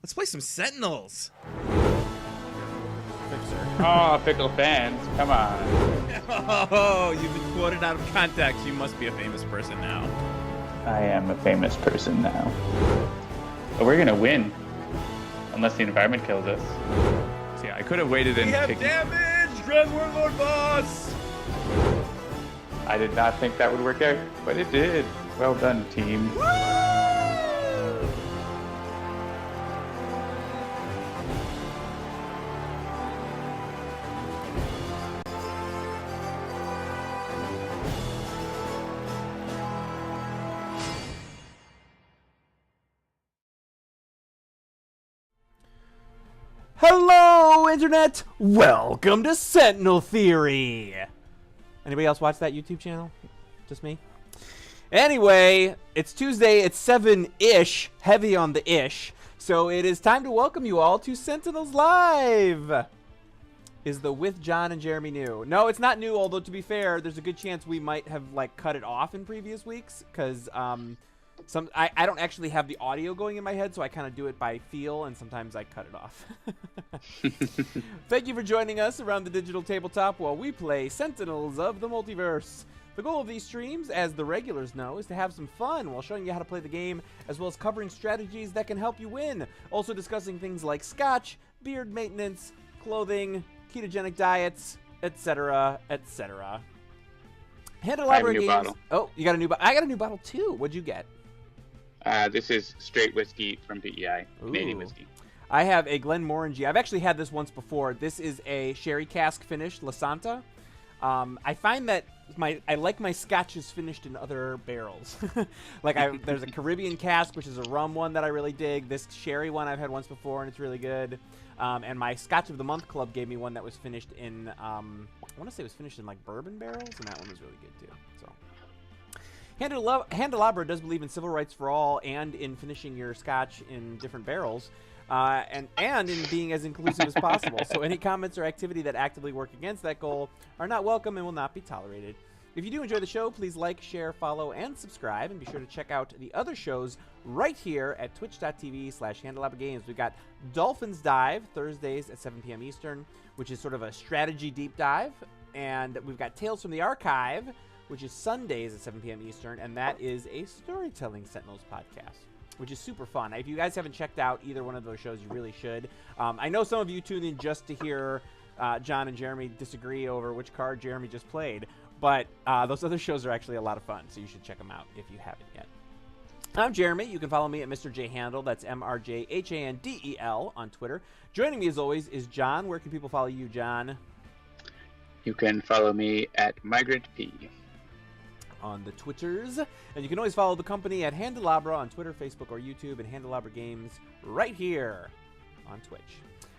Let's play some Sentinels. Oh, fickle fans, come on. Oh, you've been quoted out of context. You must be a famous person now. I am a famous person now. But we're gonna win. Unless the environment kills us. So yeah, I could have waited and taken... damage! Grand Warlord boss! I did not think that would work out, but it did. Well done, team. Woo! Hello, Internet! Welcome to Sentinel Theory! Anybody else watch that YouTube channel? Just me? Anyway, it's Tuesday, it's 7-ish, heavy on the ish, so it is time to welcome you all to Sentinels Live! Is the with John and Jeremy new? No, it's not new, although to be fair, there's a good chance we might have, like, cut it off in previous weeks, because, I don't actually have the audio going in my head, so I kind of do it by feel, and sometimes I cut it off. Thank you for joining us around the digital tabletop while we play Sentinels of the Multiverse. The goal of these streams, as the regulars know, is to have some fun while showing you how to play the game, as well as covering strategies that can help you win. Also discussing things like scotch, beard maintenance, clothing, ketogenic diets, etc., etc. Handelabra games. Bottle. Oh, you got a new bottle. I got a new bottle too. What'd you get? This is straight whiskey from PEI, Canadian whiskey. I have a Glenmorangie. I've actually had this once before. This is a sherry cask finished La Santa. I find that I like my scotches finished in other barrels. There's a Caribbean cask, which is a rum one that I really dig. This sherry one I've had once before, and it's really good. And my Scotch of the Month Club gave me one that was finished in, I want to say it was finished in like bourbon barrels, and that one was really good too. So. Handelabra does believe in civil rights for all and in finishing your scotch in different barrels, and in being as inclusive as possible. So any comments or activity that actively work against that goal are not welcome and will not be tolerated. If you do enjoy the show, please like, share, follow, and subscribe, and be sure to check out the other shows right here at twitch.tv/HandelabraGames. We've got Dolphins Dive, Thursdays at 7 p.m. Eastern, which is sort of a strategy deep dive, and we've got Tales from the Archive, which is Sundays at 7 p.m. Eastern, and that is a storytelling Sentinels podcast, which is super fun. If you guys haven't checked out either one of those shows, you really should. I know some of you tune in just to hear John and Jeremy disagree over which card Jeremy just played, but those other shows are actually a lot of fun, so you should check them out if you haven't yet. I'm Jeremy. You can follow me at Mr. J Handel. That's MRJHANDEL on Twitter. Joining me, as always, is John. Where can people follow you, John? You can follow me at Migrant P. On the Twitters, and you can always follow the company at Handelabra on Twitter, Facebook, or YouTube, and Handelabra Games right here on Twitch.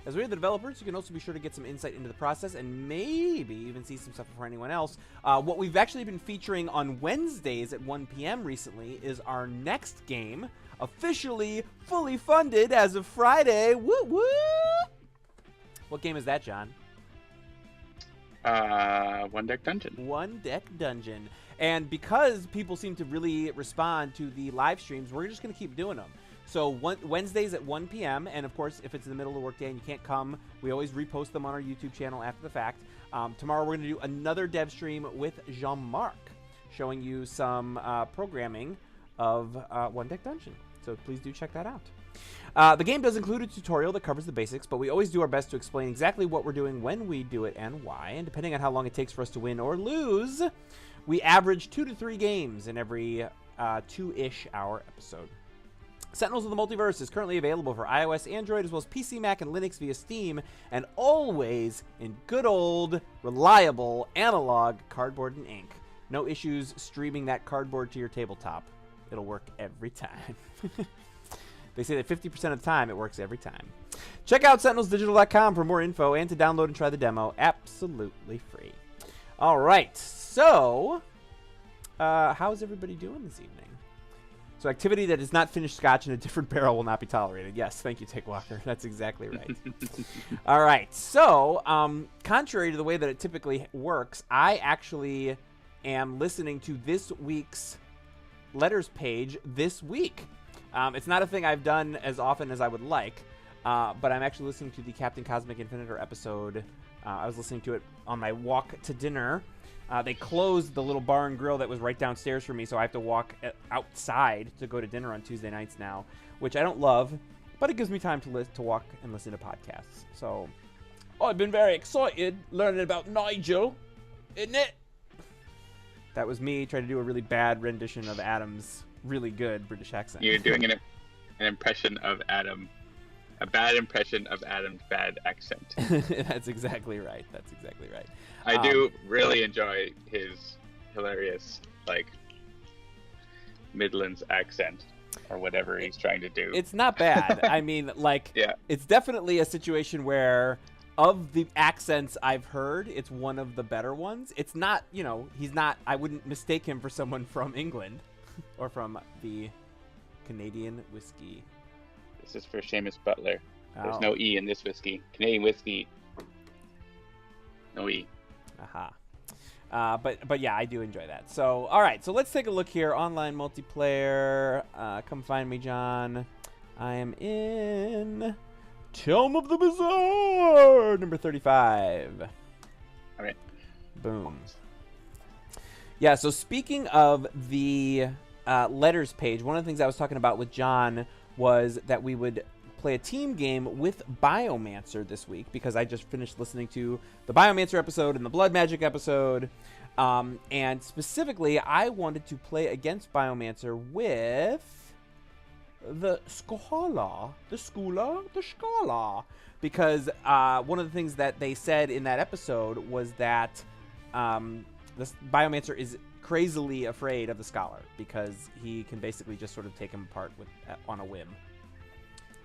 As we're the developers, you can also be sure to get some insight into the process and maybe even see some stuff before anyone else. What we've actually been featuring on Wednesdays at 1 p.m. recently is our next game, officially fully funded as of Friday. Woo woo! What game is that, John? One Deck Dungeon. One Deck Dungeon. And because people seem to really respond to the live streams, we're just going to keep doing them. So Wednesdays at 1 p.m. And, of course, if it's in the middle of the workday and you can't come, we always repost them on our YouTube channel after the fact. Tomorrow we're going to do another dev stream with Jean-Marc, showing you some programming of One Deck Dungeon. So please do check that out. The game does include a tutorial that covers the basics, but we always do our best to explain exactly what we're doing, when we do it, and why. And depending on how long it takes for us to win or lose, we average 2 to 3 games in every 2-ish hour episode. Sentinels of the Multiverse is currently available for iOS, Android, as well as PC, Mac, and Linux via Steam, and always in good old, reliable, analog cardboard and ink. No issues streaming that cardboard to your tabletop. It'll work every time. They say that 50% of the time, it works every time. Check out sentinelsdigital.com for more info and to download and try the demo absolutely free. All right, so how's everybody doing this evening? So activity that is not finished scotch in a different barrel will not be tolerated. Yes, thank you, Take Walker. That's exactly right. All right, so contrary to the way that it typically works, I actually am listening to this week's letters page this week. It's not a thing I've done as often as I would like, But I'm actually listening to the Captain Cosmic Infinitor episode. I was listening to it on my walk to dinner. They closed the little bar and grill that was right downstairs for me, so I have to walk outside to go to dinner on Tuesday nights now, which I don't love, but it gives me time to walk and listen to podcasts. So I've been very excited learning about Nigel, isn't it? That was me trying to do a really bad rendition of Adam's really good British accent. You're doing an impression of Adam. A bad impression of Adam's bad accent. That's exactly right. I do really enjoy his hilarious, like, Midlands accent or whatever he's trying to do. It's not bad. I mean, like, yeah. It's definitely a situation where, of the accents I've heard, it's one of the better ones. It's not, he's not, I wouldn't mistake him for someone from England or from the Canadian whiskey. This is for Seamus Butler. There's Oh. no E in this whiskey. Canadian whiskey, no E. Aha. But yeah, I do enjoy that. So, all right. So let's take a look here. Online multiplayer. Come find me, John. I am in Tome of the Bazaar, number 35. All right. Boom. Yeah, so speaking of the letters page, one of the things I was talking about with John was that we would play a team game with Biomancer this week, because I just finished listening to the Biomancer episode and the Blood Magic episode. And specifically, I wanted to play against Biomancer with the Scala, because one of the things that they said in that episode was that this Biomancer is crazily afraid of the Scholar, because he can basically just sort of take him apart on a whim.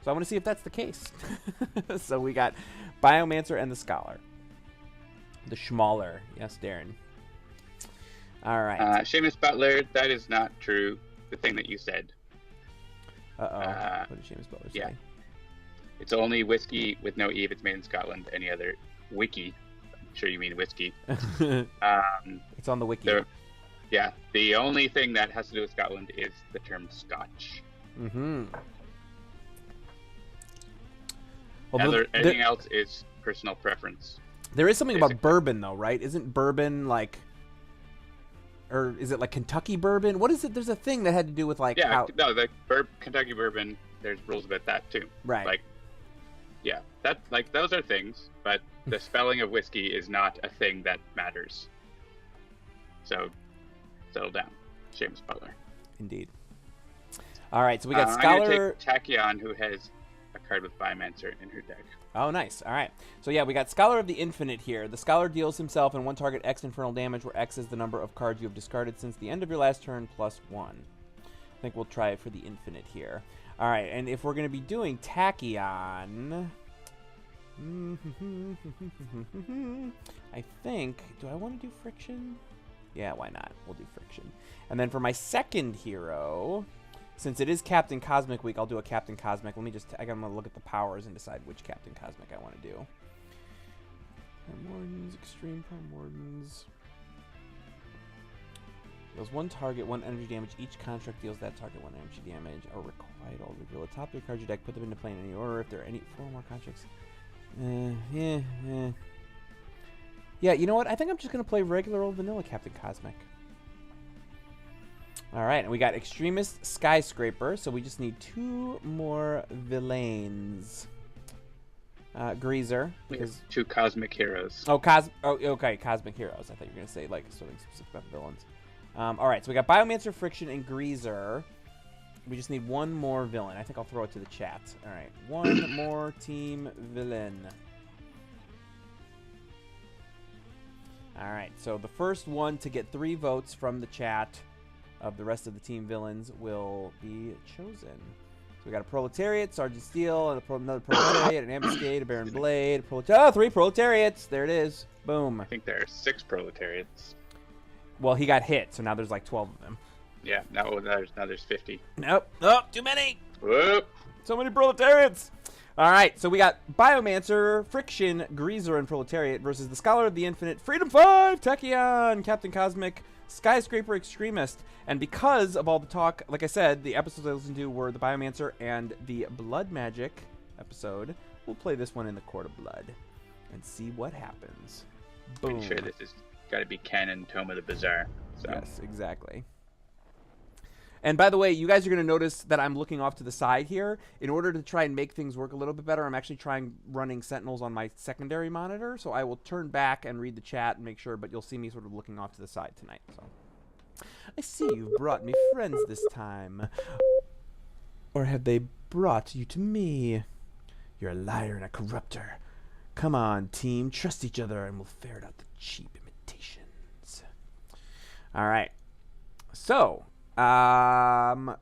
So I want to see if that's the case. So we got Biomancer and the Scholar. The Schmaler. Yes, Darren. All right. Seamus Butler, that is not true, the thing that you said. Uh-oh. What did Seamus Butler say? Yeah. It's only whiskey with no E if it's made in Scotland. Any other wiki, I'm sure you mean whiskey. It's on the wiki. Yeah, the only thing that has to do with Scotland is the term Scotch. Mm-hmm. Well, Anything else is personal preference. There is something basically about bourbon, though, right? Isn't bourbon like, or is it like Kentucky bourbon? What is it? There's a thing that had to do with like the Kentucky bourbon. There's rules about that too. Right. Like, yeah, that like those are things, but the spelling of whiskey is not a thing that matters. So, settle down, Seamus Butler. Indeed. All right, so we got I'm Scholar. gonna take Tachyon, who has a card with Biomancer in her deck. Oh, nice. All right. So, yeah, we got Scholar of the Infinite here. The Scholar deals himself and one target X infernal damage, where X is the number of cards you have discarded since the end of your last turn, plus 1. I think we'll try it for the Infinite here. All right, and if we're going to be doing Tachyon, I think, do I want to do Friction? Yeah, why not? We'll do Friction. And then for my second hero, since it is Captain Cosmic Week, I'll do a Captain Cosmic. Let me just, I'm going to look at the powers and decide which Captain Cosmic I want to do. Primordans, Extreme Primordans. Deals one target, one energy damage. Each construct deals that target one energy damage. Or required all reveal the top 3 cards of your deck, put them into play in any order. If there are any 4 more constructs. Yeah, you know what? I think I'm just going to play regular old vanilla Captain Cosmic. All right, and we got Extremist Skyscraper, so we just need 2 more villains. Greazer, because 2 cosmic heroes. Oh, okay, Cosmic Heroes. I thought you were gonna say like something specific about the villains. All right, so we got Biomancer, Friction, and Greazer. We just need 1 more villain. I think I'll throw it to the chat. All right, 1 more team villain. All right, so the first one to get 3 votes from the chat of the rest of the team villains will be chosen. So we got a Proletariat, Sergeant Steel, and another Proletariat, an Ambuscade, a Baron Blade, 3 Proletariats. There it is. Boom. I think there are 6 Proletariats. Well, he got hit, so now there's like 12 of them. Yeah, now there's 50. Nope. Oh, too many. Whoop. So many Proletariats. All right, so we got Biomancer, Friction, Greazer, and Proletariat versus the Scholar of the Infinite, Freedom 5, Tachyon, Captain Cosmic, Skyscraper, Extremist. And because of all the talk, like I said, the episodes I listened to were the Biomancer and the Blood Magic episode, we'll play this one in the Court of Blood and see what happens. Boom. Pretty sure this has got to be canon Tome of the Bazaar. So. Yes, exactly. And by the way, you guys are going to notice that I'm looking off to the side here. In order to try and make things work a little bit better, I'm actually running Sentinels on my secondary monitor. So I will turn back and read the chat and make sure, but you'll see me sort of looking off to the side tonight. So I see you've brought me friends this time. Or have they brought you to me? You're a liar and a corrupter. Come on, team. Trust each other and we'll ferret out the cheap imitations. All right. So, sorry,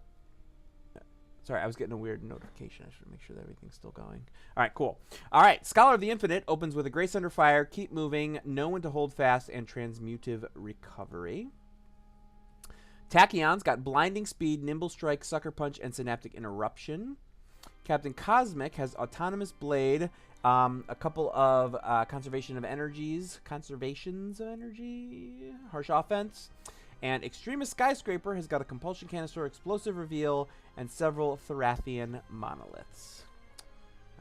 I was getting a weird notification. I should make sure that everything's still going. All right, cool. All right, Scholar of the Infinite opens with a Grace Under Fire, Keep Moving, Know When to Hold Fast, and Transmutive Recovery. Tachyon's got Blinding Speed, Nimble Strike, Sucker Punch, and Synaptic Interruption. Captain Cosmic has Autonomous Blade, a couple of conservations of energy, Harsh Offense, and Extremist Skyscraper has got a Compulsion Canister, Explosive Reveal, and several Therathian Monoliths.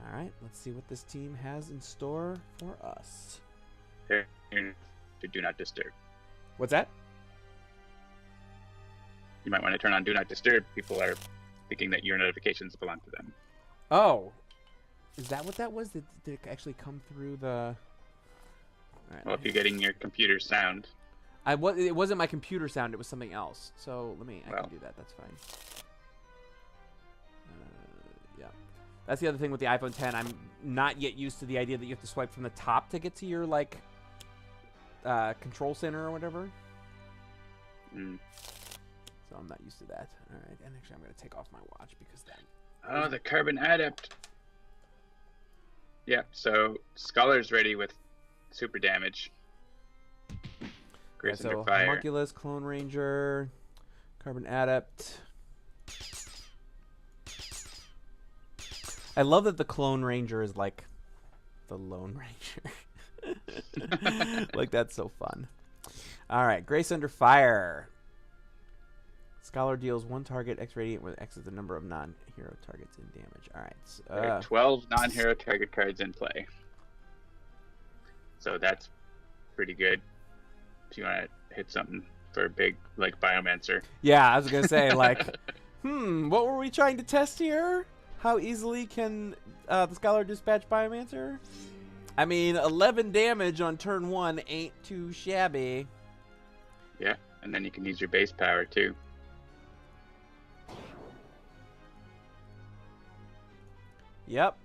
All right, let's see what this team has in store for us. Here, to Do Not Disturb. What's that? You might want to turn on Do Not Disturb. People are thinking that your notifications belong to them. Oh. Is that what that was? Did it actually come through the... All right, well, if you're getting your computer sound. It wasn't my computer sound. It was something else. So I can do that. That's fine. Yeah. That's the other thing with the iPhone 10. I'm not yet used to the idea that you have to swipe from the top to get to your, like, control center or whatever. So I'm not used to that. All right. And actually, I'm going to take off my watch because that... Oh, the Carbon Adept. Yeah, so Scholar's ready with super damage. Grace Under Fire. Homunculus, Clone Ranger, Carbon Adept. I love that the Clone Ranger is like the Lone Ranger. Like, that's so fun. All right, Grace Under Fire. Scholar deals one target X radiant with X is the number of non-hero targets in damage. All right. There are 12 non-hero target cards in play. So that's pretty good. If you want to hit something for a big, like, Biomancer. Yeah, I was going to say, like, what were we trying to test here? How easily can the Scholar dispatch Biomancer? I mean, 11 damage on turn 1 ain't too shabby. Yeah, and then you can use your base power, too. Yep.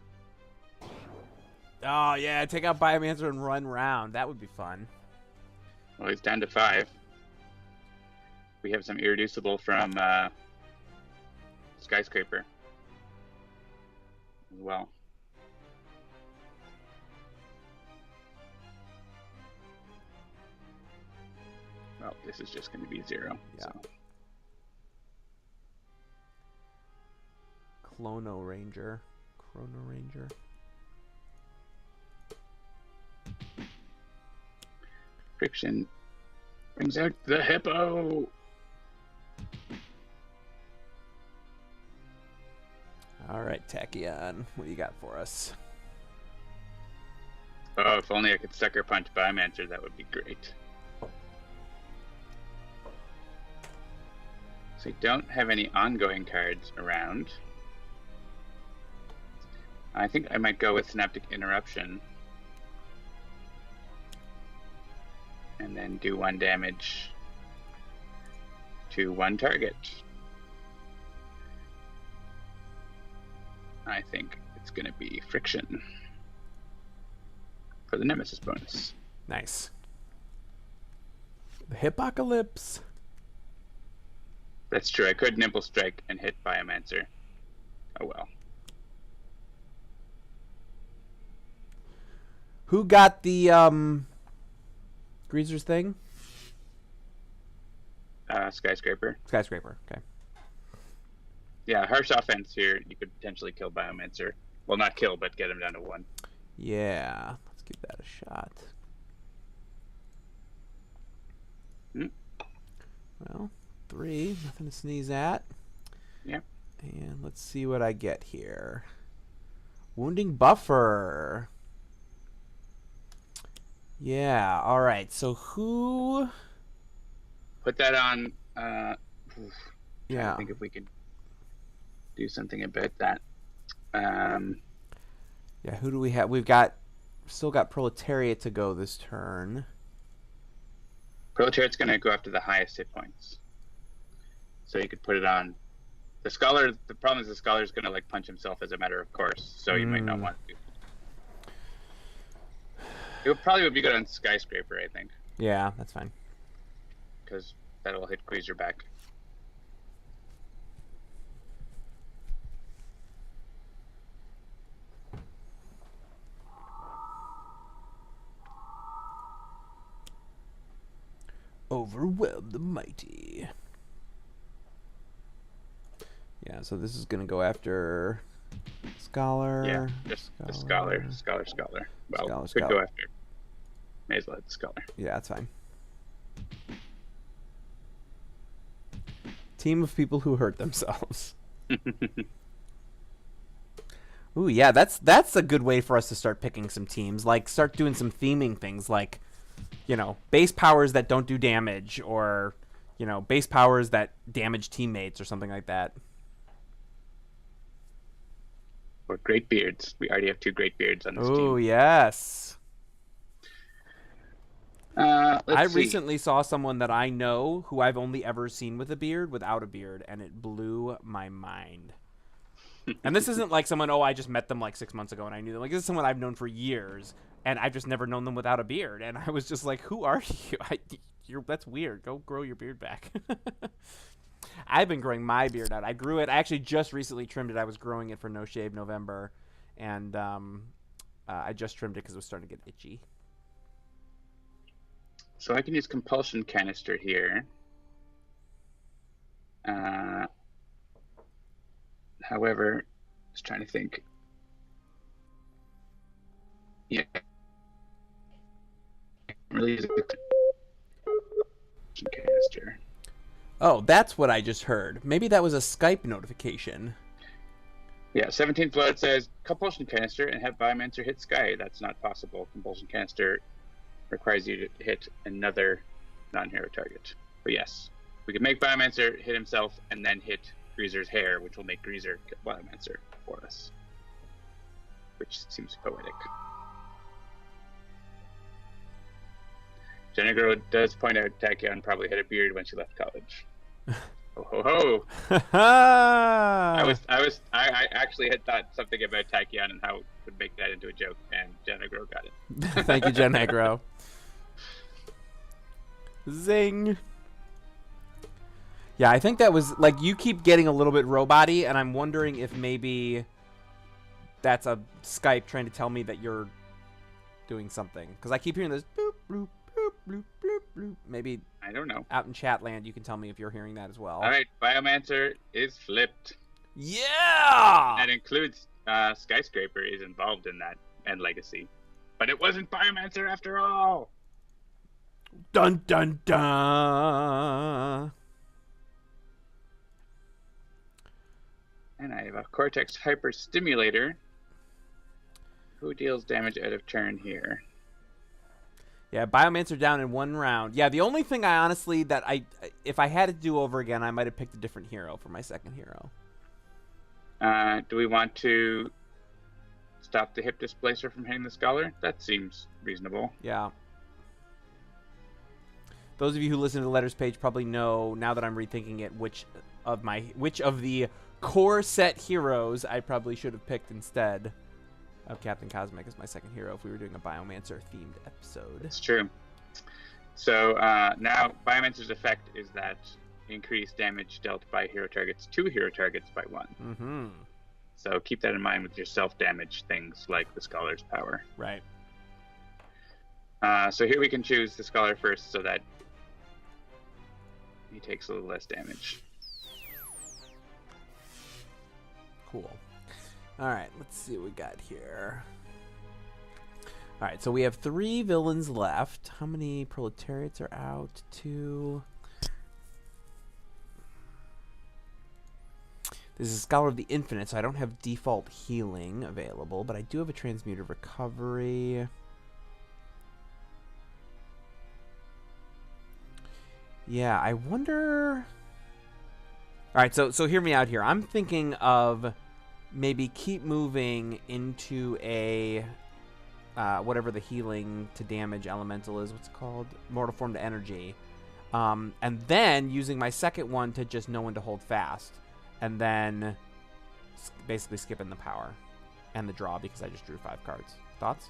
Oh, yeah, take out Biomancer and run round. That would be fun. Well, he's down to 5. We have some Irreducible from Skyscraper as well. Well, this is just going to be 0. Yeah. So. Chrono-Ranger. Friction brings out the hippo. All right, Tachyon, what do you got for us? Oh, if only I could Sucker Punch Biomancer, that would be great. So I don't have any ongoing cards around. I think I might go with Synaptic Interruption. And then do 1 damage to 1 target. I think it's going to be Friction for the Nemesis bonus. Nice. The Hippocalypse. That's true. I could Nimble Strike and hit Biomancer. Oh well. Who got the Greazer's thing? Skyscraper. Skyscraper, okay. Yeah, harsh offense here. You could potentially kill Biomancer. Well, not kill, but get him down to 1. Yeah, let's give that a shot. Well, 3, nothing to sneeze at. Yeah. And let's see what I get here. Wounding buffer. Yeah, all right. So who... Put that on... yeah. I think if we could do something about that. Yeah, who do we have? Still got Proletariat to go this turn. Proletariat's going to go after the highest hit points. So you could put it on... The Scholar... The problem is the Scholar's going to like punch himself as a matter of course, so you might not want to. It probably would be good on Skyscraper, I think. Yeah, that's fine. Because that'll hit Greazer back. Overwhelm the mighty. Yeah, so this is going to go after Scholar. Yeah, just the Scholar. Well, could go after. May as well hit the Scholar. Yeah, that's fine. Team of people who hurt themselves. Ooh, yeah, that's a good way for us to start picking some teams. Like, start doing some theming things, like, you know, base powers that don't do damage, or, you know, base powers that damage teammates, or something like that. Or Great Beards. We already have 2 Great Beards on this team. Oh, yes. I See. recently saw someone that I know who I've only ever seen with a beard without a beard, and it blew my mind. And this isn't like someone, I just met them like 6 months ago and I knew them. Like, this is someone I've known for years, and I've just never known them without a beard. And I was just like, who are you? That's weird. Go grow your beard back. I've been growing my beard out. I grew it. I actually just recently trimmed it. I was growing it for No Shave November, and I just trimmed it because it was starting to get itchy. So I can use Compulsion Canister here. However, just trying to think. Yeah. Really use a Compulsion Canister. Oh, that's what I just heard. Maybe that was a Skype notification. Yeah, 17th Blood says Compulsion Canister and have Biomancer hit Sky. That's not possible. Compulsion Canister requires you to hit another non-hero target. But yes, we can make Biomancer hit himself and then hit Greazer's hair, which will make Greazer kill Biomancer for us. Which seems poetic. Jennifer does point out Tachyon probably had a beard when she left college. Oh ho ho! I actually had thought something about Tachyon and how it would make that into a joke, and Jennifer got it. Thank you, Jen Agro. Zing. Yeah, I think that was, like, you keep getting a little bit robot-y, and I'm wondering if maybe that's a Skype trying to tell me that you're doing something. Because I keep hearing this boop, bloop, bloop, bloop, bloop, bloop. Maybe I don't know. Out in chat land, you can tell me if you're hearing that as well. All right, Biomancer is flipped. Yeah! That includes Skyscraper is involved in that, and Legacy. But it wasn't Biomancer after all! Dun, dun, dun! And I have a Cortex Hyper Stimulator. Who deals damage out of turn here? Yeah, Biomancer down in 1 round. Yeah, the only thing I honestly, if I had to do over again, I might have picked a different hero for my second hero. Do we want to stop the Hip Displacer from hitting the Scholar? That seems reasonable. Yeah. Those of you who listen to the letters page probably know, now that I'm rethinking it, which of the core set heroes I probably should have picked instead of Captain Cosmic as my second hero if we were doing a Biomancer themed episode. It's true. So now Biomancer's effect is that increased damage dealt by hero targets to hero targets by 1. Mm-hmm. So keep that in mind with your self-damage things like the Scholar's power. Right. So here we can choose the Scholar first so that he takes a little less damage. Cool. All right, let's see what we got here. All right, so we have 3 villains left. How many Proletariats are out? 2. This is Scholar of the Infinite, so I don't have default healing available, but I do have a Transmuter Recovery. Yeah, I wonder... Alright, so hear me out here. I'm thinking of maybe keep moving into a... whatever the healing to damage elemental is. What's it called? Mortal Form to Energy. And then using my second one to just know when to hold fast. And then basically skipping the power and the draw because I just drew 5 cards. Thoughts?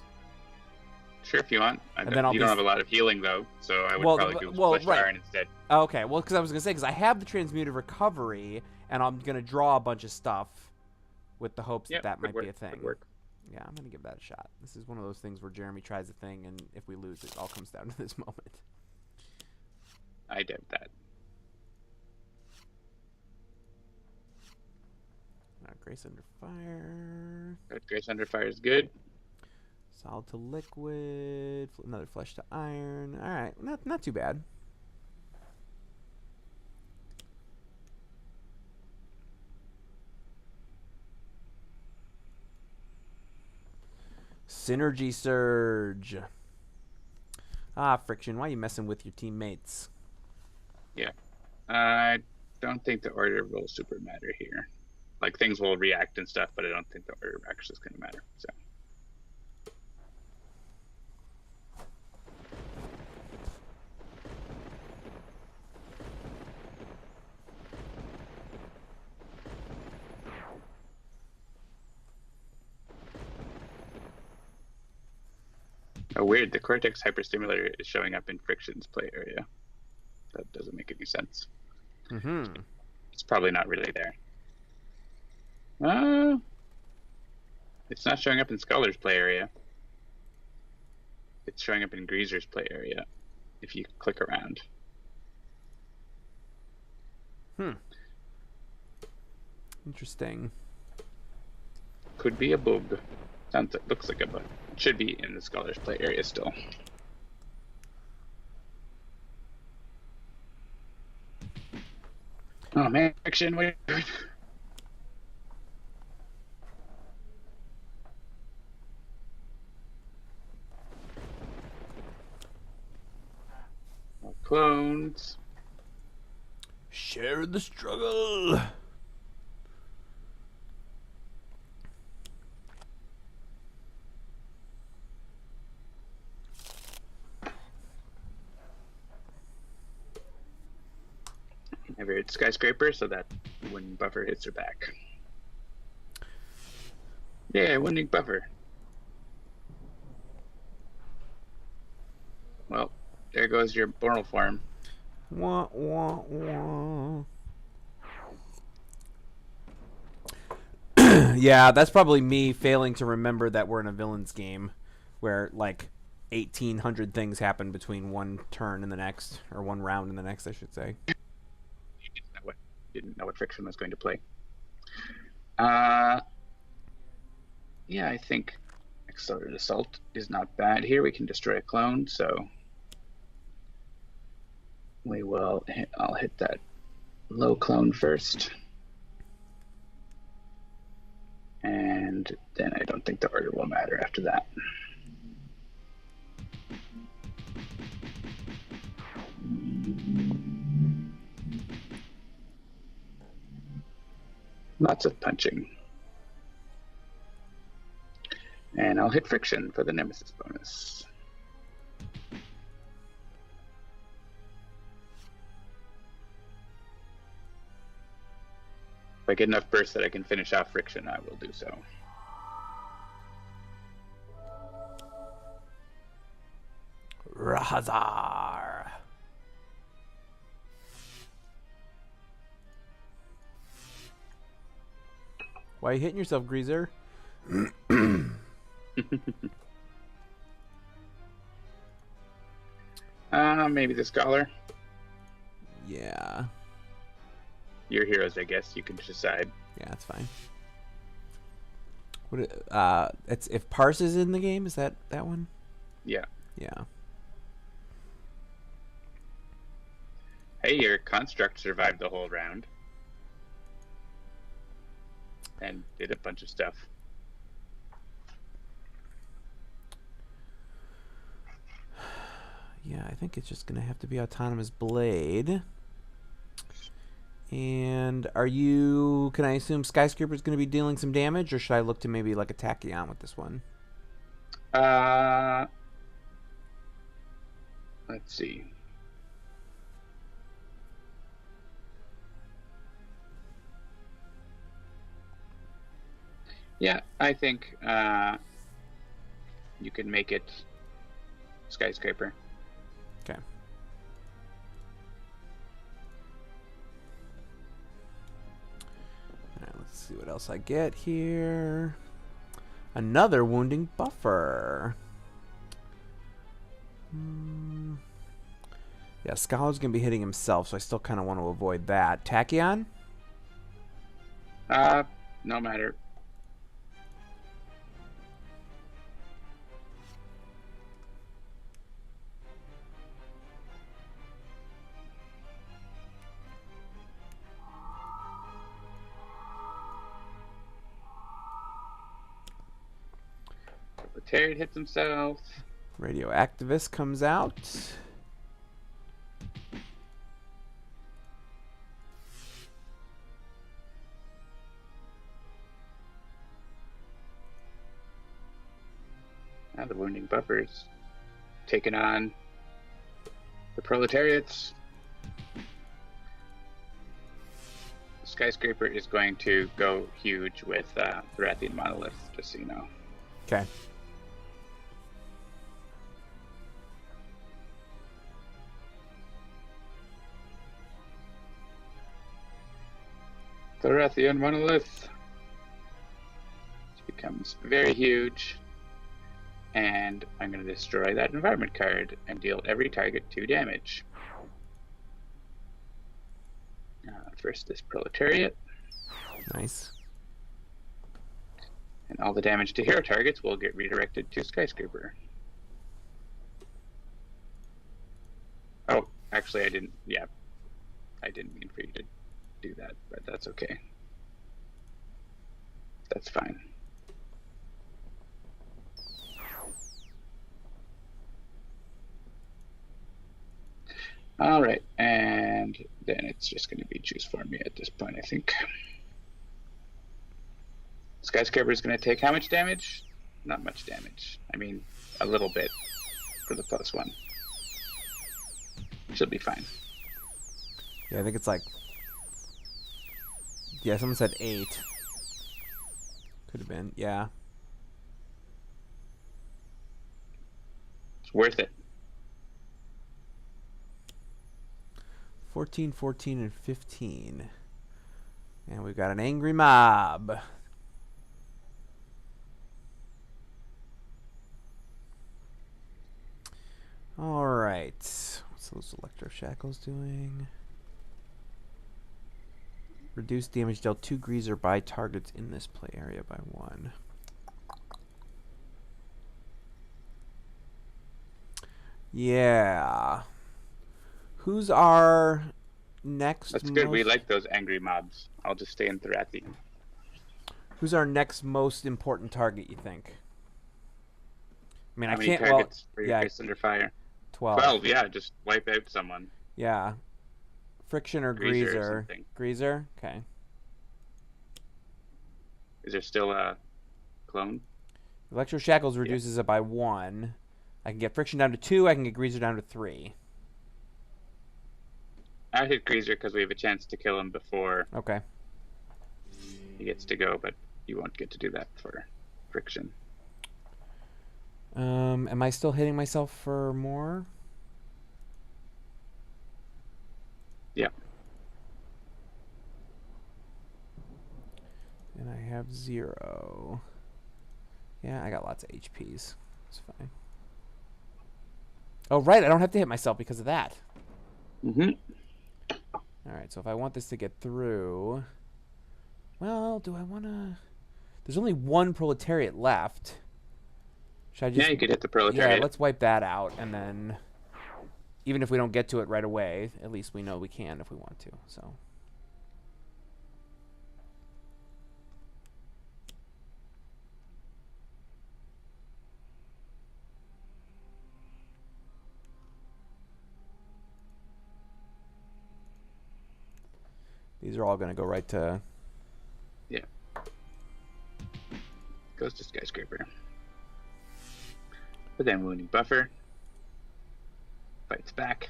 Sure, if you want. And then you don't have a lot of healing, though, so I would probably do Flesh Iron instead. Okay, well, because I was going to say, because I have the Transmuted Recovery, and I'm going to draw a bunch of stuff with the hopes that might be a thing. Yeah, I'm going to give that a shot. This is one of those things where Jeremy tries a thing, and if we lose, it all comes down to this moment. I doubt that. Grace Under Fire. Grace Under Fire is good. Solid to Liquid. Another Flesh to Iron. All right, not too bad. Synergy Surge. Ah, Friction. Why are you messing with your teammates? Yeah. I don't think the order will super matter here. Like, things will react and stuff, but I don't think the order actually is going to matter. So. Oh, weird. The Cortex Hyperstimulator is showing up in Friction's play area. That doesn't make any sense. Mm-hmm. It's probably not really there. It's not showing up in Scholar's play area. It's showing up in Greazer's play area if you click around. Interesting. Could be a bug. Looks like a bug. It should be in the Scholar's play area still. Oh man, Friction, what are you doing? More clones. Share the struggle. I varied Skyscraper so that when buffer hits her back. Yeah, winning buffer. Well, there goes your Mortal Form. Wah, wah, wah. Yeah, that's probably me failing to remember that we're in a villain's game where, like, 1,800 things happen between one turn and the next, or one round and the next, I should say. Didn't know what Friction was going to play. Yeah, I think Accelerated Assault is not bad here. We can destroy a clone, so we will. I'll hit that low clone first, and then I don't think the order will matter after that. Lots of punching. And I'll hit Friction for the Nemesis bonus. If I get enough burst that I can finish off Friction, I will do so. Rahazar. Why are you hitting yourself, Greazer? Maybe the Scholar. Yeah. Your heroes, I guess. You can decide. Yeah, that's fine. What? It's if Parse is in the game. Is that one? Yeah. Yeah. Hey, your Construct survived the whole round. and did a bunch of stuff. Yeah, I think it's just going to have to be Autonomous Blade. And are you... Can I assume Skyscraper's going to be dealing some damage, or should I look to maybe like a Tachyon with this one? Let's see. Yeah, I think you can make it Skyscraper. Okay. Alright, let's see what else I get here. Another wounding buffer. Yeah, Scholar's going to be hitting himself, so I still kind of want to avoid that. Tachyon? No matter. Proletariat hits himself. Radioactivist comes out. Now the wounding buffers taking on the Proletariats. Skyscraper is going to go huge with the Rathian Monolith, just so you know. Okay. The Rathian Monolith becomes very huge, and I'm going to destroy that environment card and deal every target 2 damage. First, this Proletariat. Nice. And all the damage to hero targets will get redirected to Skyscraper. Oh, actually, I didn't. Yeah, I didn't mean for you to do that, but that's okay. That's fine. All right, and then it's just going to be juice for me at this point, I think. Skyscraper is going to take how much damage? Not much damage. I mean, a little bit for the +1. She'll be fine. Yeah, I think it's like... Yeah, someone said 8. Could have been, yeah. It's worth it. 14, 14, and 15. And we've got an angry mob. Alright. What's those Electro Shackles doing? Reduce damage dealt to Greazer by targets in this play area by 1. Yeah. Who's our next... That's good. We like those angry mobs. I'll just stay in Therathian. Who's our next most important target, you think? I mean, How I many can't... targets for your yeah, face under fire? 12. 12, yeah. Just wipe out someone. Yeah. Friction or Greazer? Greazer? Okay. Is there still a clone? Electro Shackles reduces it by 1. I can get Friction down to 2. I can get Greazer down to 3. I hit Greazer because we have a chance to kill him before Okay. he gets to go, but you won't get to do that for Friction. Am I still hitting myself for more? Yeah. And I have 0. Yeah, I got lots of HPs. It's fine. Oh, right. I don't have to hit myself because of that. Mm-hmm. Alright, so if I want this to get through... Well, do I want to... There's only 1 Proletariat left. Should I just... Yeah, you could hit the Proletariat. Yeah, let's wipe that out, and then... Even if we don't get to it right away, at least we know we can if we want to, so... These are all going to go right to... Yeah. Goes to Skyscraper. But then Wounding Buffer. Fights back.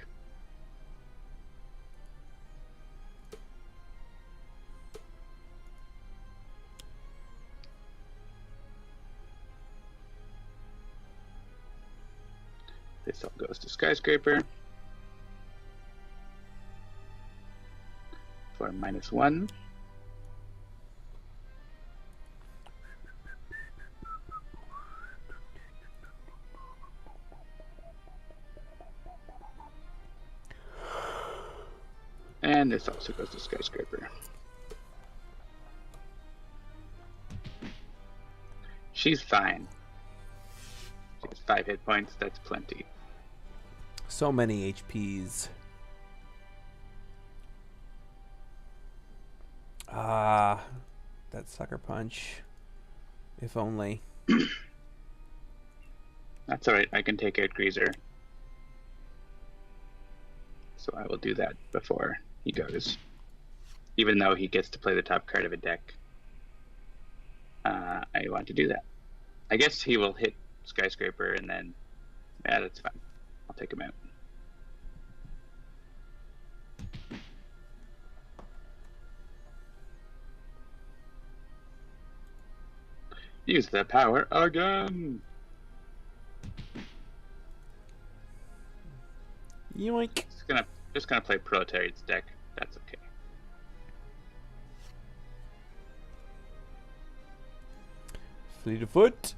This all goes to Skyscraper. For -1. And this also goes to Skyscraper. She's fine. She has 5 hit points. That's plenty. So many HPs. Ah, that sucker punch. If only. That's alright. I can take out Greazer. So I will do that before he goes. Even though he gets to play the top card of a deck. I want to do that. I guess he will hit Skyscraper and then... Yeah, that's fine. I'll take him out. Use the power again! Yoink. Just gonna play Proletariat's deck. That's okay. Fleet of foot.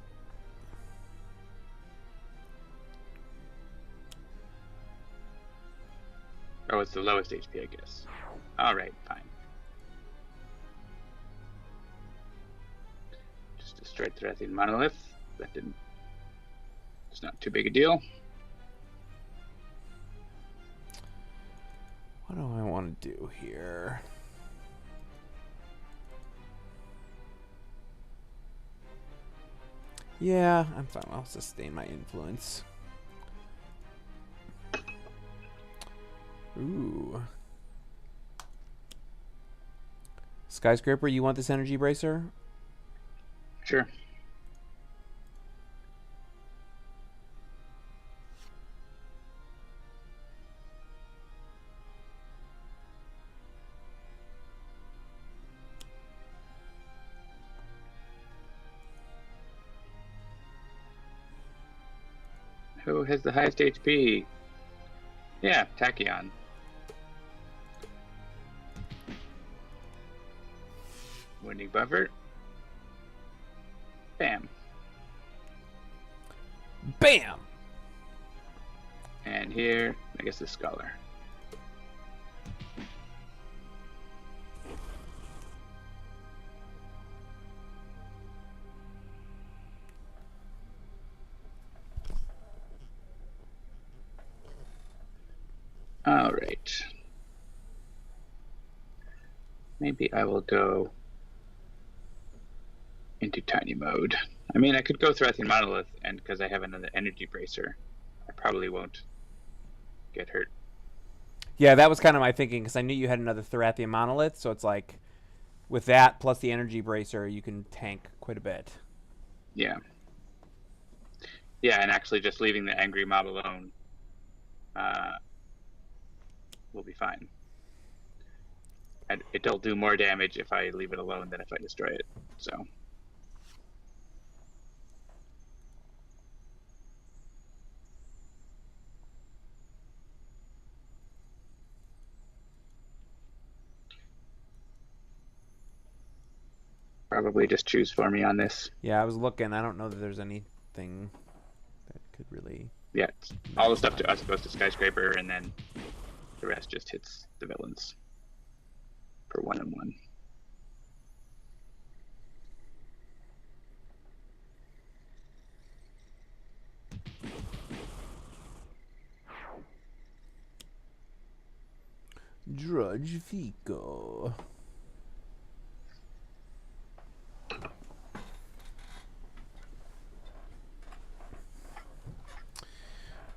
Oh, it's the lowest HP, I guess. Alright, fine. Just destroyed Thrathian Monolith. That didn't... It's not too big a deal. What do I want to do here? Yeah, I'm fine. I'll sustain my influence. Ooh. Skyscraper, you want this energy bracer? Sure. Who has the highest HP? Yeah, Tachyon. Wounding Buffer. Bam. Bam! And here, I guess the Scholar. All right. Maybe I will go into tiny mode. I mean, I could go Thrathian Monolith, and because I have another energy bracer, I probably won't get hurt. Yeah, that was kind of my thinking, because I knew you had another Thrathian Monolith, so it's like, with that plus the energy bracer, you can tank quite a bit. Yeah. Yeah, and actually just leaving the angry mob alone will be fine. And it'll do more damage if I leave it alone than if I destroy it. So. Probably just choose for me on this. Yeah, I was looking. I don't know that there's anything that could really... Yeah, all the stuff to us goes to Skyscraper, and then the rest just hits the villains for 1-1. Drudge Fico.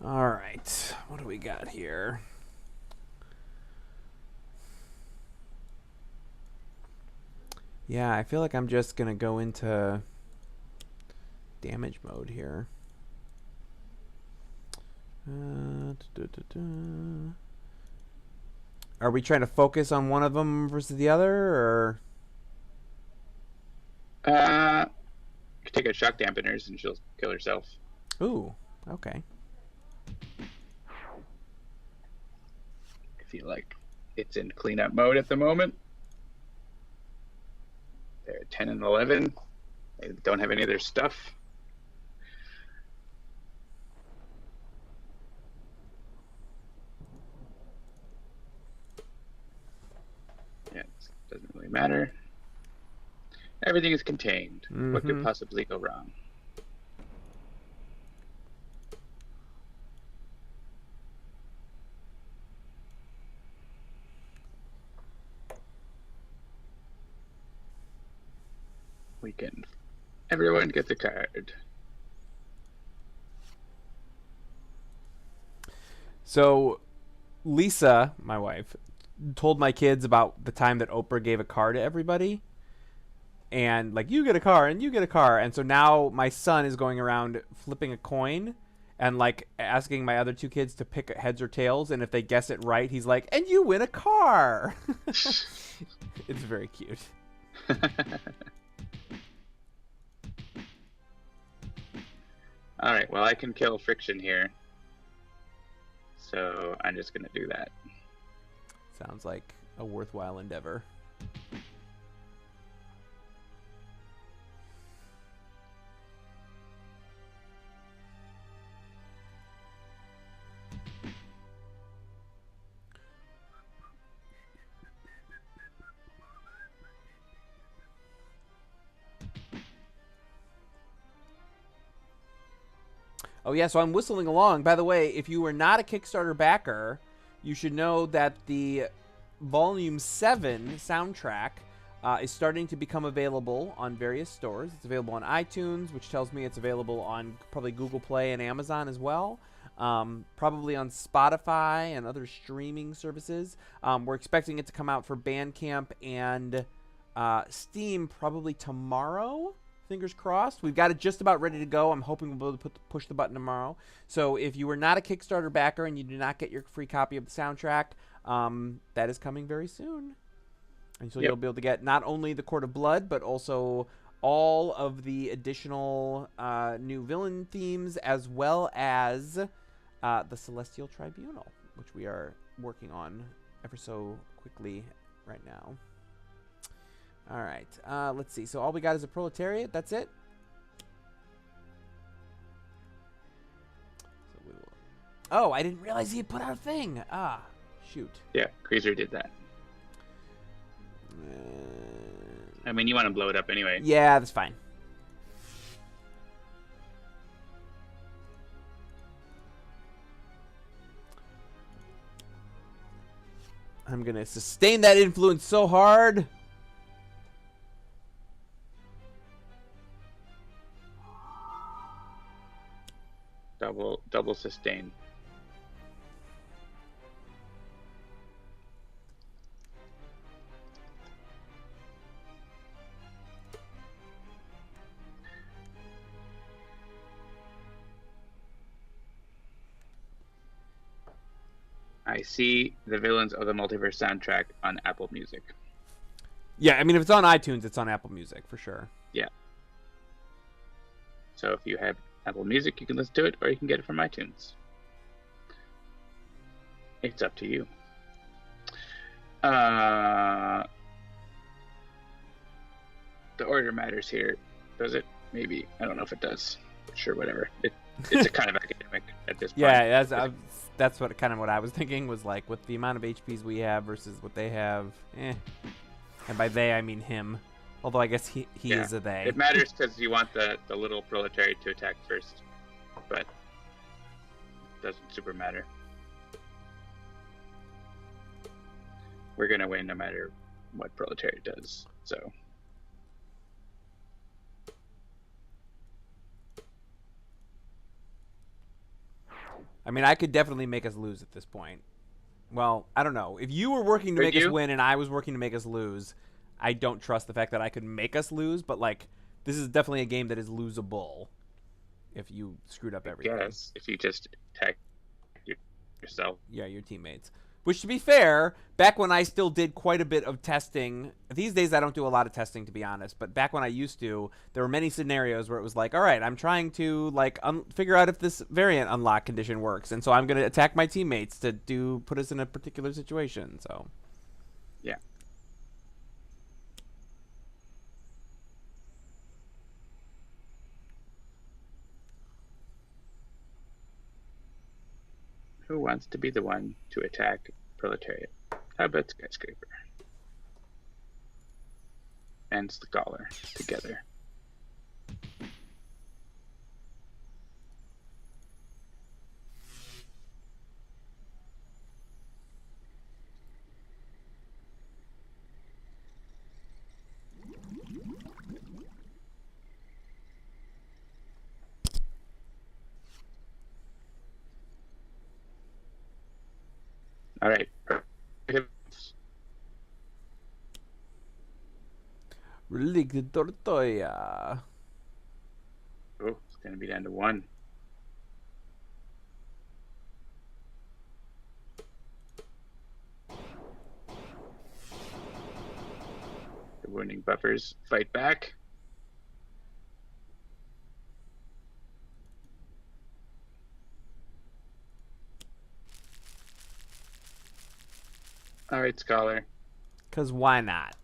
All right, what do we got here? Yeah, I feel like I'm just going to go into damage mode here. Are we trying to focus on one of them versus the other, or? Take out shock dampeners and she'll kill herself. Ooh, okay. I feel like it's in cleanup mode at the moment. They're at 10 and 11. They don't have any of their stuff. Yeah, it doesn't really matter. Everything is contained. What could possibly go wrong? We can. Everyone gets a card. So, Lisa, my wife, told my kids about the time that Oprah gave a car to everybody. And, like, you get a car, and you get a car. And so now my son is going around flipping a coin and, like, asking my other two kids to pick heads or tails. And if they guess it right, he's like, and you win a car. It's very cute. All right, well, I can kill friction here. So I'm just going to do that. Sounds like a worthwhile endeavor. Oh, yeah, so I'm whistling along. By the way, if you were not a Kickstarter backer, you should know that the Volume 7 soundtrack is starting to become available on various stores. It's available on iTunes, which tells me it's available on probably Google Play and Amazon as well. Probably on Spotify and other streaming services. We're expecting it to come out for Bandcamp and Steam probably tomorrow. Fingers crossed. We've got it just about ready to go. I'm hoping we'll be able to push the button tomorrow. So if you were not a Kickstarter backer and you do not get your free copy of the soundtrack, that is coming very soon. And so you'll be able to get not only the Court of Blood, but also all of the additional new villain themes, as well as the Celestial Tribunal, which we are working on ever so quickly right now. All right, let's see. So all we got is a Proletariat. That's it. So we will... Oh, I didn't realize he had put out a thing. Ah, shoot. Yeah, Greazer did that. I mean, you want to blow it up anyway. Yeah, that's fine. I'm going to sustain that influence so hard. Double sustain. I see the villains of the Multiverse soundtrack on Apple Music. Yeah, I mean, if it's on iTunes, it's on Apple Music for sure. Yeah. So if you have Apple Music, you can listen to it, or you can get it from iTunes. It's up to you. The order matters here. Does it? Maybe. I don't know if it does. Sure, whatever. It's a kind of academic at this point. Yeah, that's what kind of what I was thinking was like with the amount of HPs we have versus what they have. And by they, I mean him. Although I guess he is a they. It matters because you want the little Proletariat to attack first, but it doesn't super matter. We're going to win no matter what Proletariat does, so... I mean, I could definitely make us lose at this point. Well, I don't know. If you were working to make us win and I was working to make us lose, I don't trust the fact that I could make us lose, but like this is definitely a game that is losable if you screwed up everything. Yes, if you just attack yourself. Yeah, your teammates. Which, to be fair, back when I still did quite a bit of testing, these days I don't do a lot of testing, to be honest, but back when I used to, there were many scenarios where it was like, all right, I'm trying to like figure out if this variant unlock condition works, and so I'm going to attack my teammates to put us in a particular situation, so. Yeah. Who wants to be the one to attack Proletariat? How about Skyscraper? And Scholar together. All right. Reliquia Tortoya. Oh, it's going to be down to 1. The wounding buffers fight back. All right, Scholar. Because why not?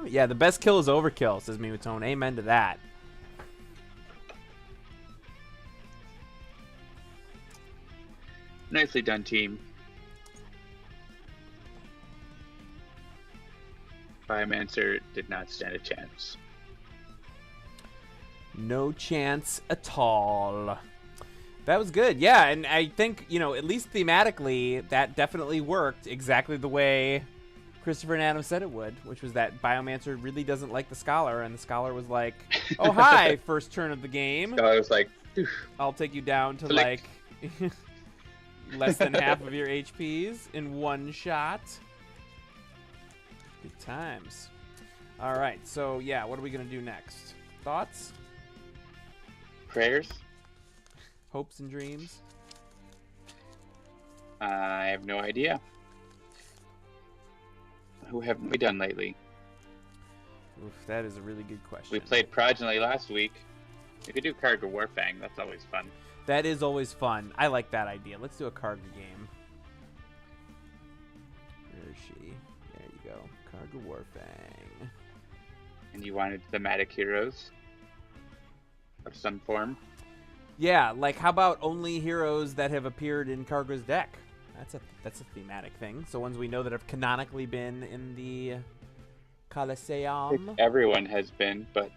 Yeah, the best kill is overkill, says Miwatone. Amen to that. Nicely done, team. Biomancer did not stand a chance. No chance at all. That was good. Yeah, and I think, you know, at least thematically, that definitely worked exactly the way Christopher and Adam said it would, which was that Biomancer really doesn't like the Scholar, and the Scholar was like, oh, hi, first turn of the game. Scholar was like, phew. I'll take you down to, Flick. like, less than half of your HPs in one shot. Good times. All right, so, yeah, what are we going to do next? Thoughts? Prayers? Hopes and dreams? I have no idea. Who haven't we done lately? Oof, that is a really good question. We played Progeny last week. We could do Kaargra Warfang. That's always fun. That is always fun. I like that idea. Let's do a Kaargra game. Where is she? There you go. Kaargra Warfang. And you wanted thematic heroes of some form? Yeah, like how about only heroes that have appeared in Kaargra's deck? That's a thematic thing. So ones we know that have canonically been in the Coliseum. Everyone has been, but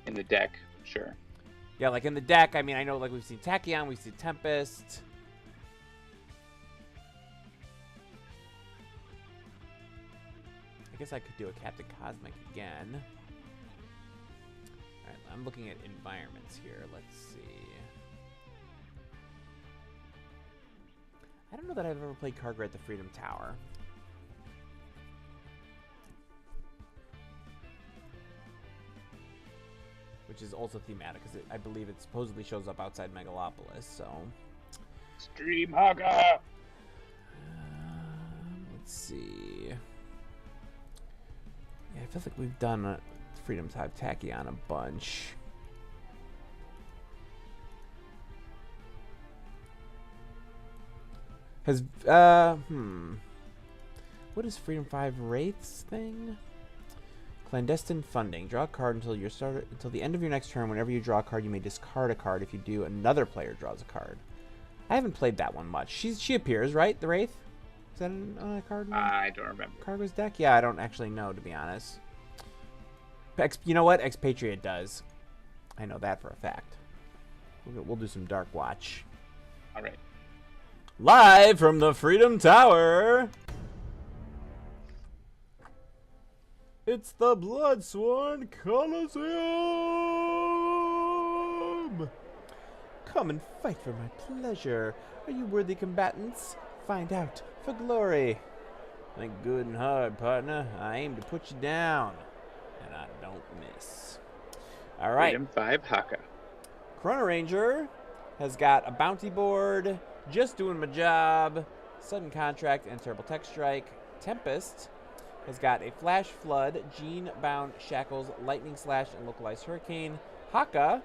in the deck, sure. Yeah, like in the deck, I mean, I know like we've seen Tachyon, we've seen Tempest. I guess I could do a Captain Cosmic again. Alright, I'm looking at environments here. Let's see. I don't know that I've ever played Kaargra at the Freedom Tower. Which is also thematic, because I believe it supposedly shows up outside Megalopolis, so... Stream Haka! Let's see... Yeah, it feels like we've done Freedom Tower Tachyon a bunch. Has, what is Freedom 5 Wraiths thing? Clandestine funding. Draw a card until the end of your next turn. Whenever you draw a card, you may discard a card. If you do, another player draws a card. I haven't played that one much. She appears, right? The Wraith? Is that on a card? I don't remember. Kaargra's deck? Yeah, I don't actually know, to be honest. You know what? Expatriette does. I know that for a fact. We'll do some Dark Watch. All right. Live from the Freedom Tower, it's the Bloodsworn Coliseum! Come and fight for my pleasure. Are you worthy combatants? Find out for glory. Think good and hard, partner. I aim to put you down, and I don't miss. All right. Freedom 5 Haka. Chrono-Ranger has got a bounty board, just doing my job, sudden contract, and terrible tech strike. Tempest has got a flash flood, gene bound shackles, lightning slash, and localized hurricane. Haka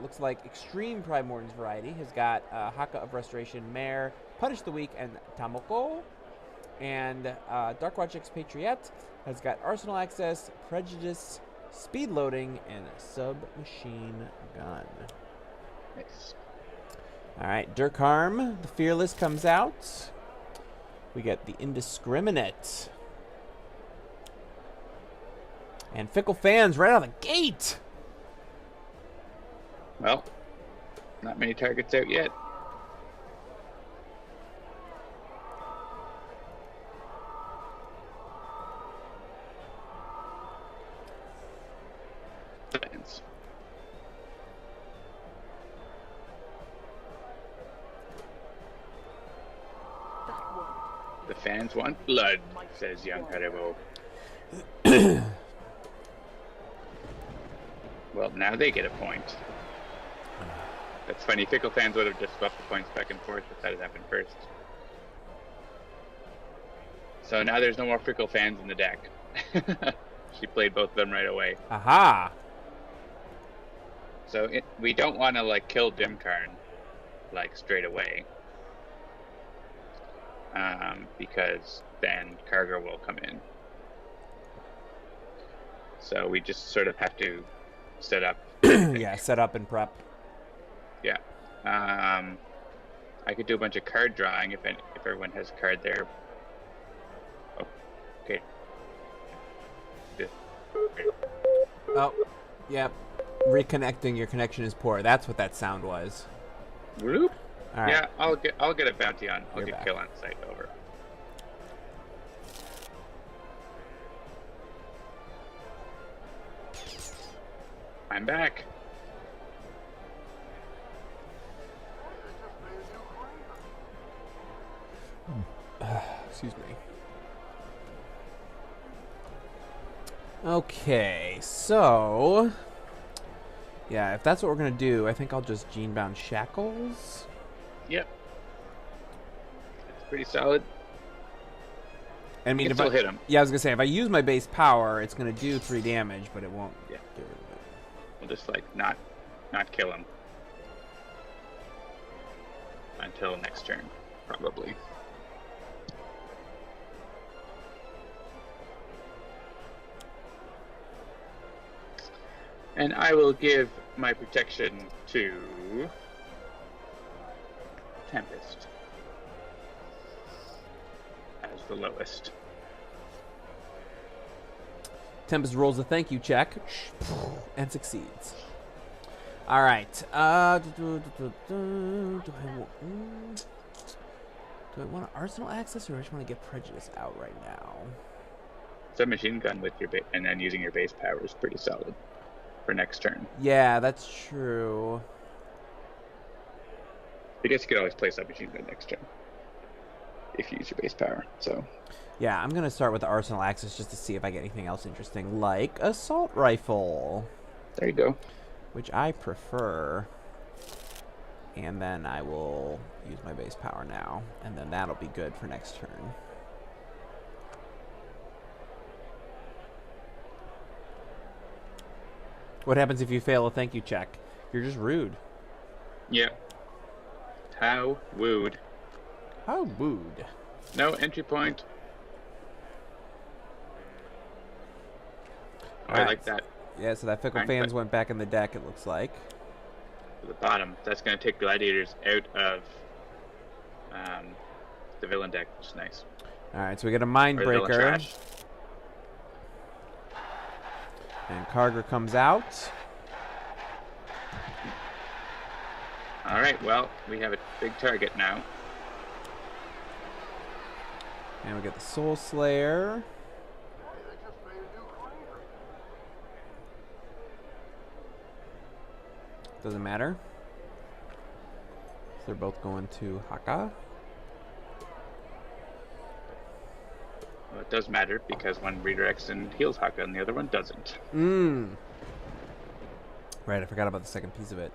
looks like extreme Primordials variety. Has got Haka of restoration, mare, punish the weak, and Tamoko. And Dark Watch Expatriette has got arsenal access, prejudice, speed loading, and submachine gun. Nice. All right, Durkharm, the Fearless, comes out. We get the Indiscriminate. And Fickle Fans right out of the gate. Well, not many targets out yet. Fans. The fans want blood, says young Haribo. Well, now they get a point. That's funny. Fickle fans would have just swapped the points back and forth if that had happened first. So now there's no more Fickle fans in the deck. She played both of them right away. Aha! So we don't want to like kill Dimkarn like straight away, because then Kaargra will come in. So we just sort of have to set up. Yeah, set up and prep. Yeah. I could do a bunch of card drawing if everyone has a card there. Oh, okay. Oh, yep. Reconnecting, your connection is poor. That's what that sound was. Whoop. All right. Yeah, I'll get a bounty on. I'll You're get back. kill on site over. I'm back. Excuse me. Okay, so yeah, if that's what we're gonna do, I think I'll just gene-bound shackles. Yep. It's pretty solid. I mean, You if can I still hit him. yeah, I was gonna say if I use my base power, it's gonna do 3 damage, but it won't Yeah. get rid of it. We'll just like not kill him until next turn, probably. And I will give my protection to Tempest as the lowest. Tempest rolls a thank you check and succeeds. All right. Do I want arsenal access, or do I just want to get prejudice out right now? Submachine gun with your and then using your base power is pretty solid for next turn. Yeah, that's true. I guess you could always play submachine gun next turn if you use your base power. So Yeah, I'm gonna start with the arsenal access just to see if I get anything else interesting, like assault rifle, there you go. which I prefer. And then I will use my base power now, and then that'll be good for next turn. What happens if you fail a thank you check? You're just rude. Yep. How wooed. How rude. No entry point. Oh, I Alright. like that. Yeah, so that Fickle Alright, Fans but- went back in the deck, it looks like. To the bottom. That's going to take gladiators out of the villain deck, which is nice. Alright, so we get a Mind Or the villain Breaker. trash. And Kaargra comes out. Alright, well, we have a big target now. And we get the Soul Slayer. Doesn't matter. they're both going to Haka. Well, it does matter because one redirects and heals Haka and the other one doesn't. Right, I forgot about the second piece of it.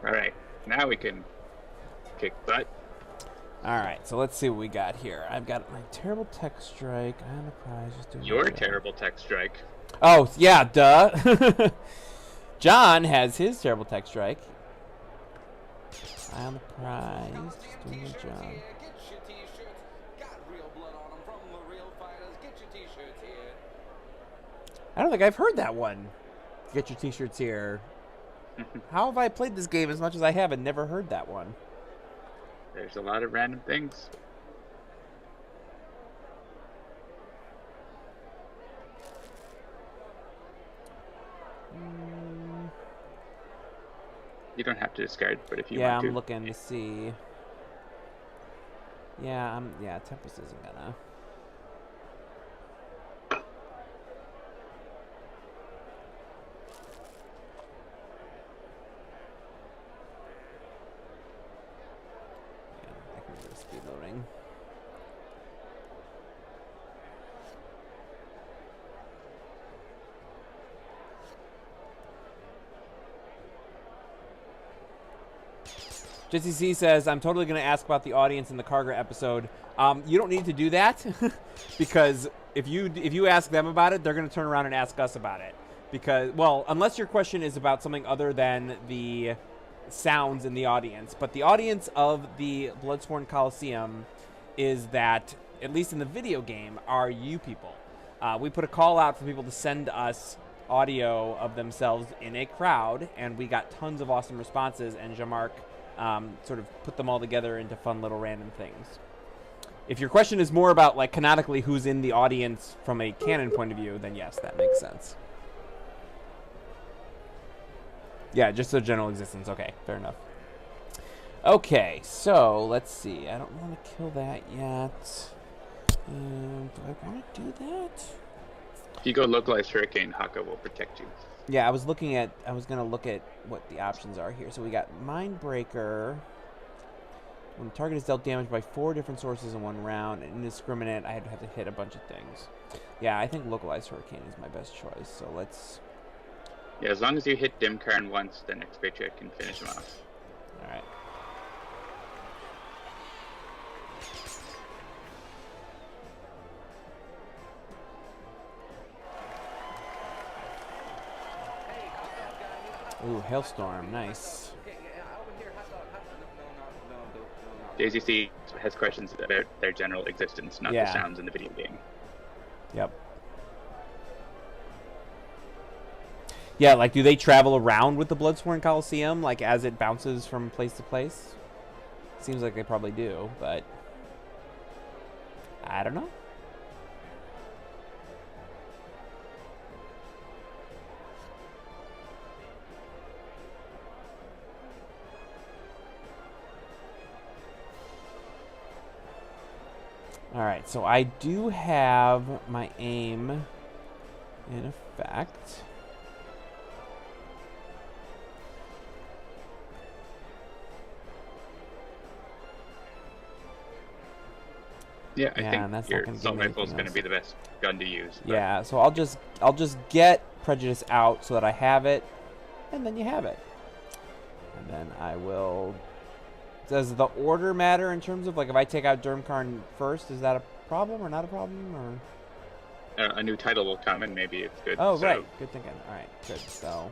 Alright, now we can kick butt. Alright, so let's see what we got here. I've got my terrible tech strike. I am a prize. Just doing Your terrible tech strike. Oh, yeah, duh. John has his terrible tech strike. I am a prize. Just doing my job. I don't think I've heard that one. Get your t-shirts here. How have I played this game as much as I have and never heard that one? There's a lot of random things. You don't have to discard, but if you want to. Yeah, I'm looking to see. Yeah, Tempest isn't gonna. Speed loading. Jesse C says, I'm totally going to ask about the audience in the Kaargra episode. You don't need to do that because if you ask them about it, they're going to turn around and ask us about it. Because, well, unless your question is about something other than the sounds in the audience. But the audience of the Bloodsworn Coliseum is that, at least in the video game, are you people. We put a call out for people to send us audio of themselves in a crowd, and we got tons of awesome responses, and Jean-Marc sort of put them all together into fun little random things. If your question is more about, like, canonically who's in the audience from a canon point of view, then yes, that makes sense. Yeah, just the general existence. Okay, fair enough. Okay, so let's see. I don't want to kill that yet. Do I want to do that? If you go localized hurricane, Haka will protect you. Yeah, I was going to look at what the options are here. So we got Mindbreaker. When the target is dealt damage by 4 different sources in one round, and indiscriminate, I have to hit a bunch of things. Yeah, I think localized hurricane is my best choice. So let's. Yeah, as long as you hit Dimkarn once, then Expatriette can finish him off. Alright. Ooh, Hailstorm, nice. Daisy C has questions about their general existence, not the sounds in the video game. Yep. Yeah, like, do they travel around with the Bloodsworn Coliseum, like, as it bounces from place to place? Seems like they probably do, but I don't know. Alright, so I do have my aim in effect. Yeah, I think your assault rifle is going to be the best gun to use. But... Yeah, so I'll just get Prejudice out so that I have it, and then you have it. And then I will. Does the order matter in terms of, like, if I take out Durmkarn first, is that a problem or not a problem? Or a new title will come and maybe it's good. Oh, so. Right. Good thinking. All right, good. So.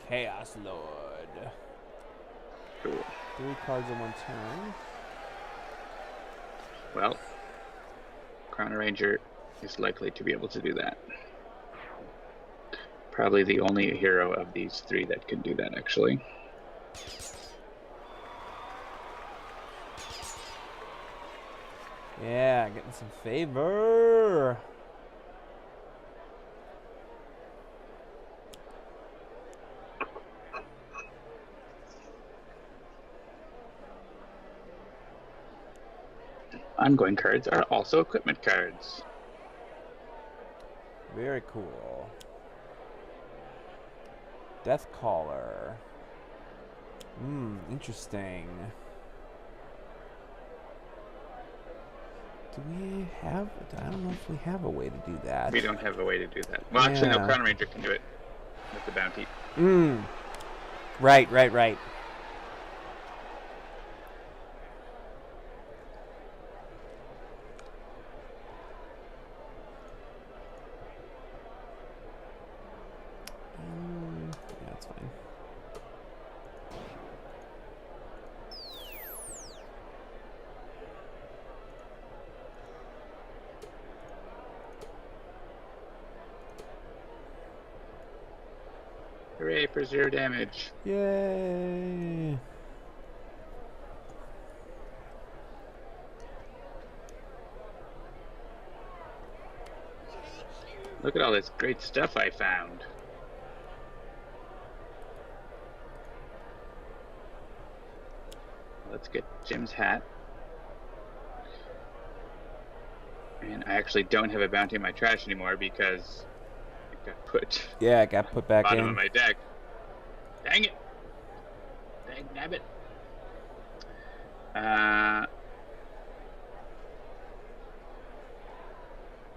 Chaos Lord. Cool. 3 cards in 1 turn. Well, Chrono-Ranger is likely to be able to do that. Probably the only hero of these 3 that can do that, actually. Yeah, getting some favor. Ongoing cards are also equipment cards. Very cool. Death Caller. Interesting. Do we have... I don't know if we have a way to do that. We don't have a way to do that. Well, actually, no, Chrono-Ranger can do it with the bounty. Right. Yeah, that's fine. Hooray for 0 damage. Yay! Look at all this great stuff I found. Let's get Jim's hat. And I actually don't have a bounty in my trash anymore because it got put. Yeah, it got put back bottom in. of my deck. Dang it! Dang nabbit.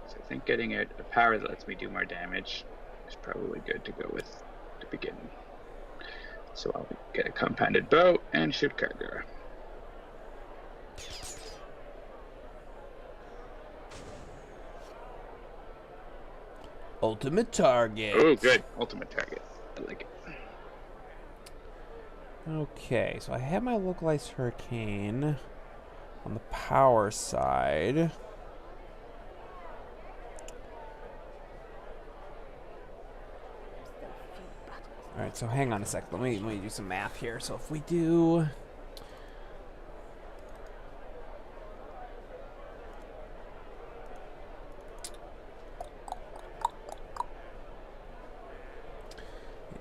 So I think getting a power that lets me do more damage is probably good to go with to begin. So I'll get a compounded bow and shoot Kaargra. Ultimate target. Oh, good. Ultimate target. I like it. Okay, so I have my localized hurricane on the power side. Alright, so hang on a sec. Let me do some math here. So if we do...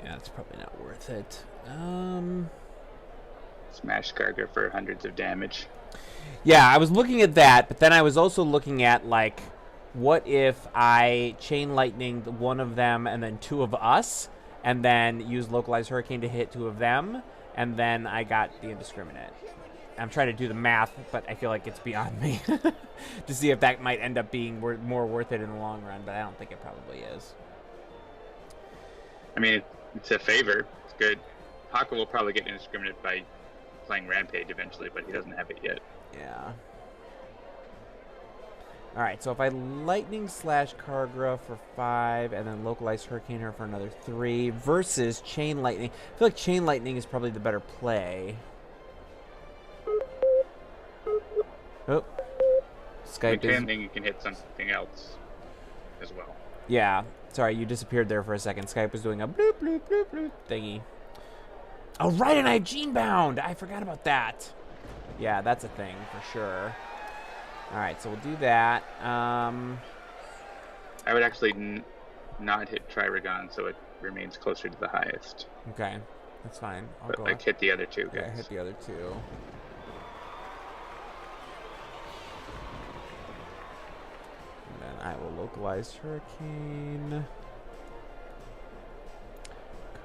Yeah, it's probably not worth it. Smash Kaargra for hundreds of damage. Yeah, I was looking at that, but then I was also looking at, like, what if I chain lightning one of them and then 2 of us, and then use localized hurricane to hit 2 of them, and then I got the indiscriminate. I'm trying to do the math, but I feel like it's beyond me to see if that might end up being more worth it in the long run, but I don't think it probably is. I mean, it's a favor. It's good. Haka will probably get indiscriminate by playing Rampage eventually, but he doesn't have it yet. Yeah. Alright, so if I lightning slash Kaargra for 5 and then localize hurricane her for another 3 versus chain lightning. I feel like chain lightning is probably the better play. Oh. Skype is... Lightning, you can hit something else as well. Yeah. Sorry, you disappeared there for a second. Skype was doing a bloop, bloop, bloop, bloop thingy. Oh, right, and I have Gene Bound. I forgot about that. Yeah, that's a thing for sure. All right, so we'll do that. I would actually not hit Trigon, so it remains closer to the highest. Okay, that's fine. I'll But go like hit the other 2 guys. Yeah, hit the other 2. And then I will localize hurricane.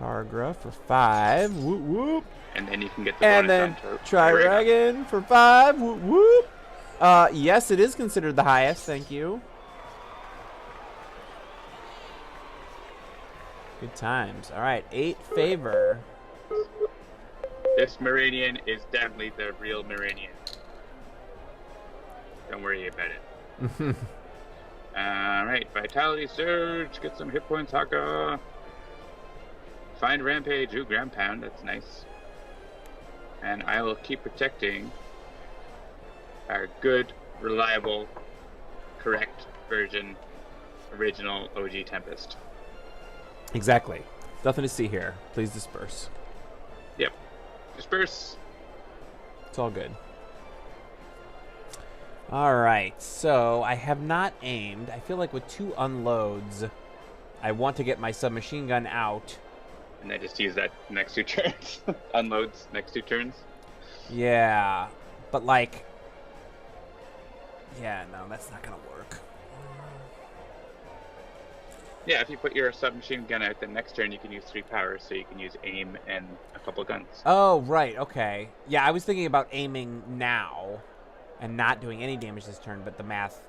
Kaargra for 5. Whoop whoop. And then you can get the And bonus then on Trigon for 5. Whoop whoop. Yes, it is considered the highest. Thank you. Good times. All right, 8 favor. This Meridian is definitely the real Meridian. Don't worry about it. Alright, Vitality Surge. Get some hit points, Haka. Find Rampage. Ooh, Ground Pound. That's nice. And I will keep protecting our good, reliable, correct version, original OG Tempest. Exactly. Nothing to see here. Please disperse. Yep. Disperse. It's all good. All right. So I have not aimed. I feel like with 2 unloads, I want to get my submachine gun out. And I just use that next 2 turns. Unloads next 2 turns. Yeah. But like... Yeah, no, that's not gonna work. Yeah, if you put your submachine gun out, then next turn you can use 3 powers, so you can use aim and a couple guns. Oh, right, okay. Yeah, I was thinking about aiming now and not doing any damage this turn, but the math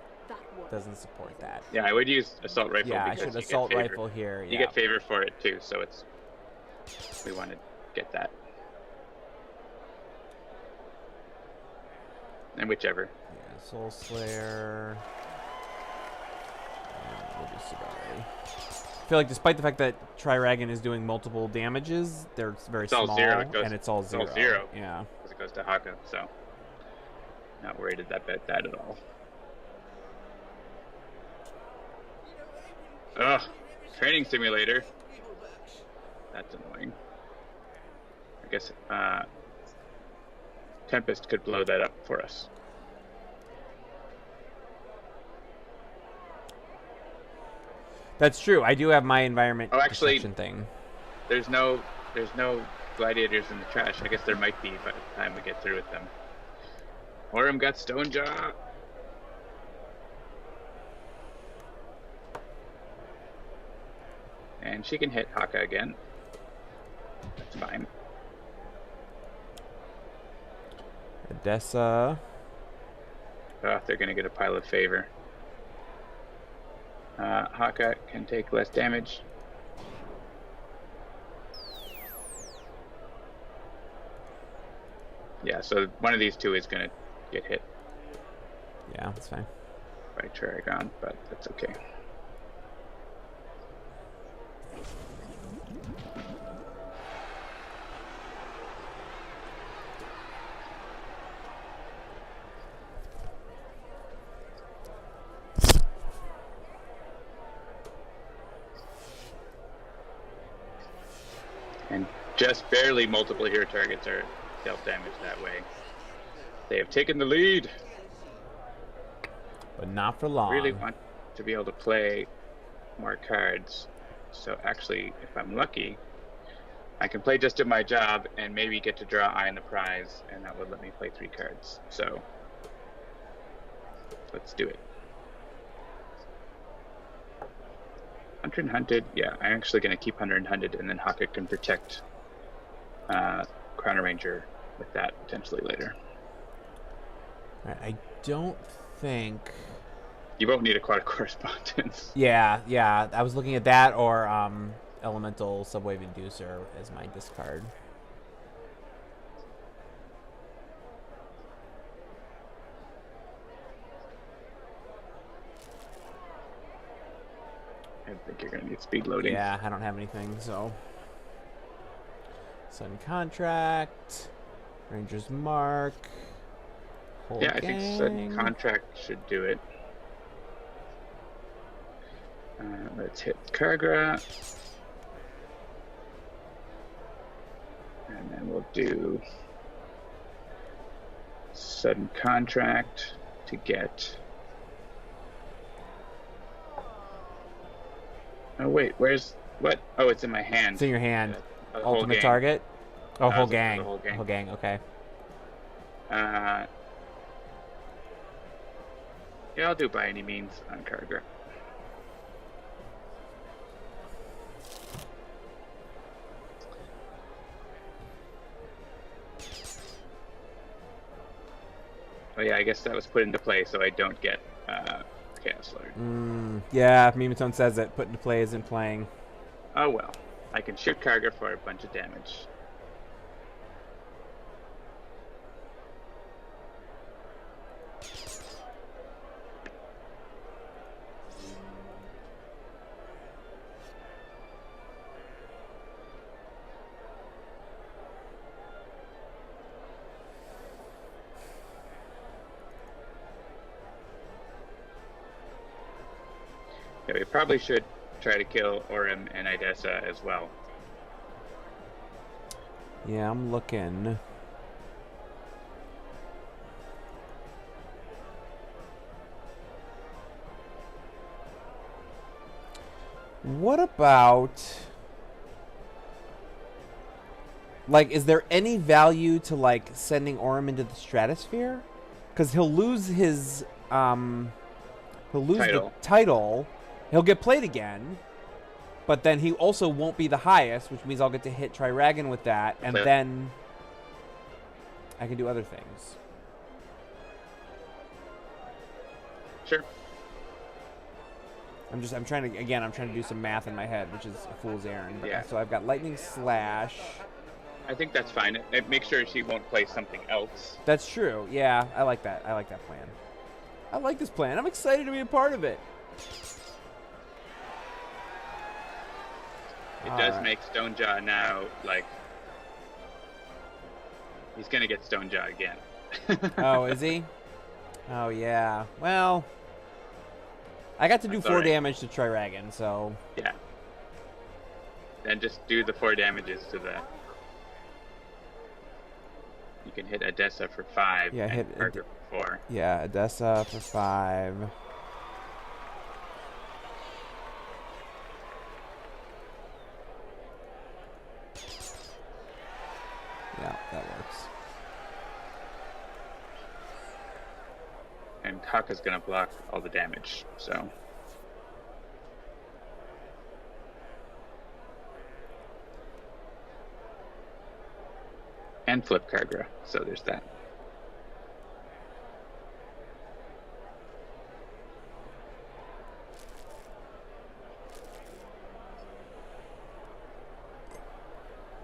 doesn't support that. Yeah, I would use assault rifle. Yeah, I because should you assault get favor. rifle here. Yeah. You get favor for it too, so it's we want to get that. And whichever. Yeah, Soul Slayer. We'll do Sabari. I feel like despite the fact that Triragon is doing multiple damages, they're very It's all small, zero. and it's all zero. It's all zero. Yeah. Because it goes to Haka, so not worried about that at all. Ugh, training simulator. That's annoying. I guess Tempest could blow that up for us. That's true. I do have my environment perception thing. There's no gladiators in the trash. I guess there might be by the time we get through with them. Orem got Stone Jaw. And she can hit Haka again. That's fine. Odessa. Oh, they're gonna get a pile of favor. Haka can take less damage. Yeah, so one of these two is gonna get hit Yeah, that's fine. by Triragon, but that's okay. And just barely multiple hero targets are dealt damage that way. They have taken the lead. But not for long. Really want to be able to play more cards. So actually, if I'm lucky, I can play Just Do My Job and maybe get to draw Eye on the Prize, and that would let me play 3 cards. So let's do it. Hunter and Hunted, yeah, I'm actually going to keep Hunter and Hunted, and then Haka can protect Chrono-Ranger with that potentially later. Right, I don't think... You won't need Aquatic Correspondence. Yeah, I was looking at that or Elemental Subwave Inducer as my discard. I think you're going to need speed loading. Yeah, I don't have anything, so... Sudden Contract, Ranger's Mark, whole Yeah, I think Sudden gang. Contract should do it. Let's hit Kaargra. And then we'll do Sudden Contract to get... Oh wait, where's... What? Oh, it's in my hand. It's in your hand. The whole Ultimate gang. target? Oh, whole The gang. whole gang. Whole gang, okay. Yeah, I'll do By Any Means on Kaargra. Oh yeah, I guess that was put into play so I don't get Chaos Lord. Yeah, Mimatone says that put into play isn't playing. Oh well, I can shoot Kaargra for a bunch of damage. Yeah, we probably should try to kill Orem and Idessa as well. Yeah, I'm looking. What about... Like, is there any value to, like, sending Orem into the stratosphere? because he'll lose his the Title. title. He'll get played again, but then he also won't be the highest, which means I'll get to hit Triragon with that, and then I can do other things. Sure. I'm trying to do some math in my head, which is a fool's errand. Yeah. So I've got Lightning Slash. I think that's fine. Make sure she won't play something else. That's true. Yeah, I like that. I like that plan. I like this plan. I'm excited to be a part of it. It does make Stonejaw now, like, he's going to get Stonejaw again. Oh, is he? Oh, yeah. Well, I got to do 4 damage to Triragon, so... Yeah. Then just do the 4 damages to the... You can hit Odessa for 5. Yeah, and hit Kaargra for 4. Yeah, Odessa for 5. Yeah, that works. And Haka's going to block all the damage, so... And flip Kaargra, so there's that.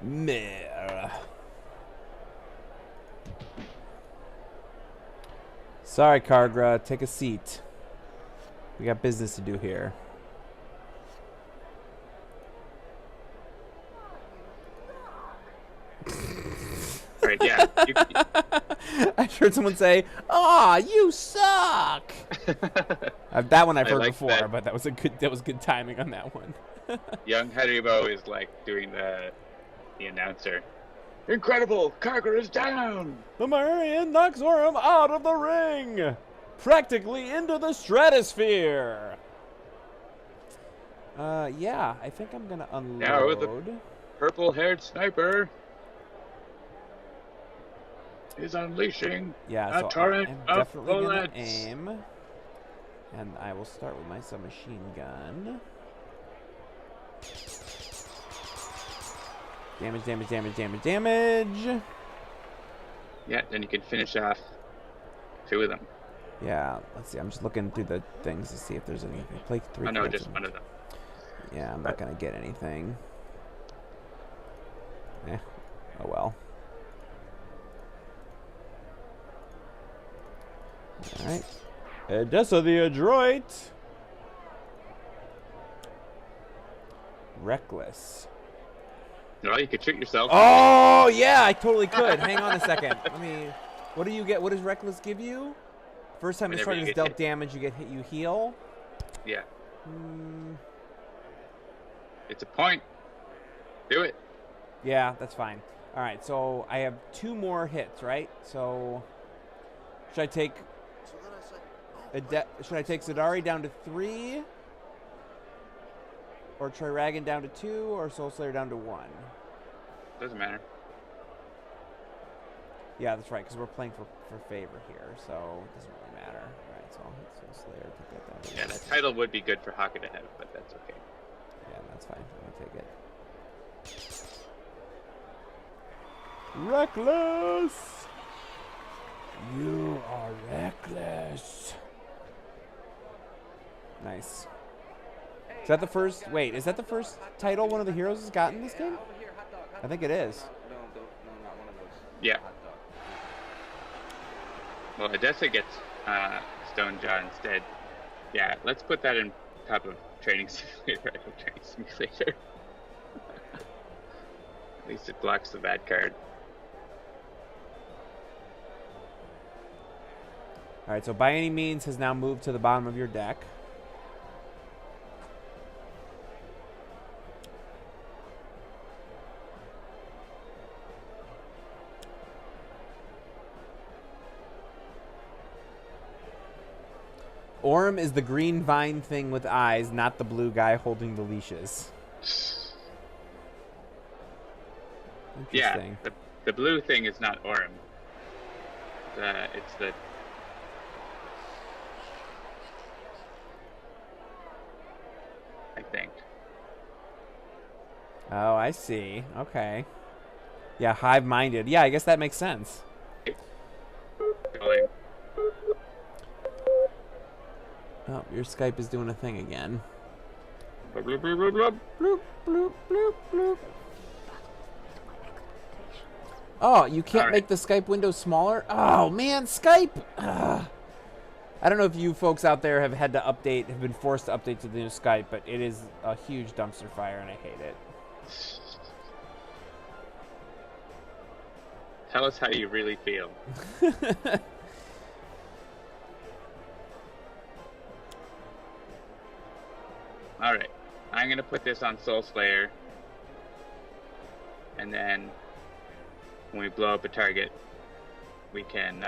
Meh. Sorry, Kaargra. Take a seat. We got business to do here. Right, yeah. I heard someone say, "Aw, you suck." That one I've heard like before, that. but that was good timing on that one. Young Haribo is like doing the announcer. Incredible! Kaargra is down! The Marian knocks Orem out of the ring, practically into the stratosphere. Yeah, I think I'm gonna unload. Now the purple-haired sniper is unleashing a torrent I'm of definitely gonna bullets. aim, and I will start with my submachine gun. Damage, damage, damage, damage, damage. Yeah, then you can finish off 2 of them. Yeah, let's see. I'm just looking through the things to see if there's anything. Play 3. Oh no, just one of them. Yeah, I'm not gonna get anything. Eh. Oh well. Alright. Odessa the Adroit. Reckless. No, you could shoot yourself. Oh, yeah, I totally could. Hang on a second. Let me... What do you get? What does Reckless give you? First time this Whenever target you is get dealt hit. damage, you get hit, you heal. Yeah, Hmm. it's a point. Do it. Yeah, that's fine. All right, so I have 2 more hits, right? So should I take Zidari down to 3, or Triragon down to 2, or Soul Slayer down to 1? Doesn't matter. Yeah, that's right, because we're playing for favor here, so it doesn't really matter. All right, so I'll hit Soul Slayer, take that down to Yeah, 1. that title would be good for Haka to have, but that's okay. Yeah, that's fine. I'm gonna take it. Reckless! You are reckless. Nice. Is that the first? Wait, is that the first title one of the heroes has gotten this game? I think it is. No, not one of those. Yeah. Well, Odessa gets Stonejaw instead. Yeah, let's put that in top of Training Simulator. I hope Training Simulator. At least it blocks the bad card. All right, so by any means has now moved to the bottom of your deck. Orem is the green vine thing with eyes, not the blue guy holding the leashes. Yeah, Interesting. the blue thing is not Orem. It's the Oh, I see. Okay. Yeah, hive-minded. Yeah, I guess that makes sense. Going. Oh, your Skype is doing a thing again. Blub, blub, blub, blub, blub. Bloop, bloop, bloop, bloop. Oh, you can't All right. make the Skype window smaller? Oh, man, Skype! Ugh. I don't know if you folks out there have had to update, have been forced to update to the new Skype, but it is a huge dumpster fire, and I hate it. Tell us how you really feel. Alright. I'm going to put this on Soul Slayer. And then when we blow up a target, we can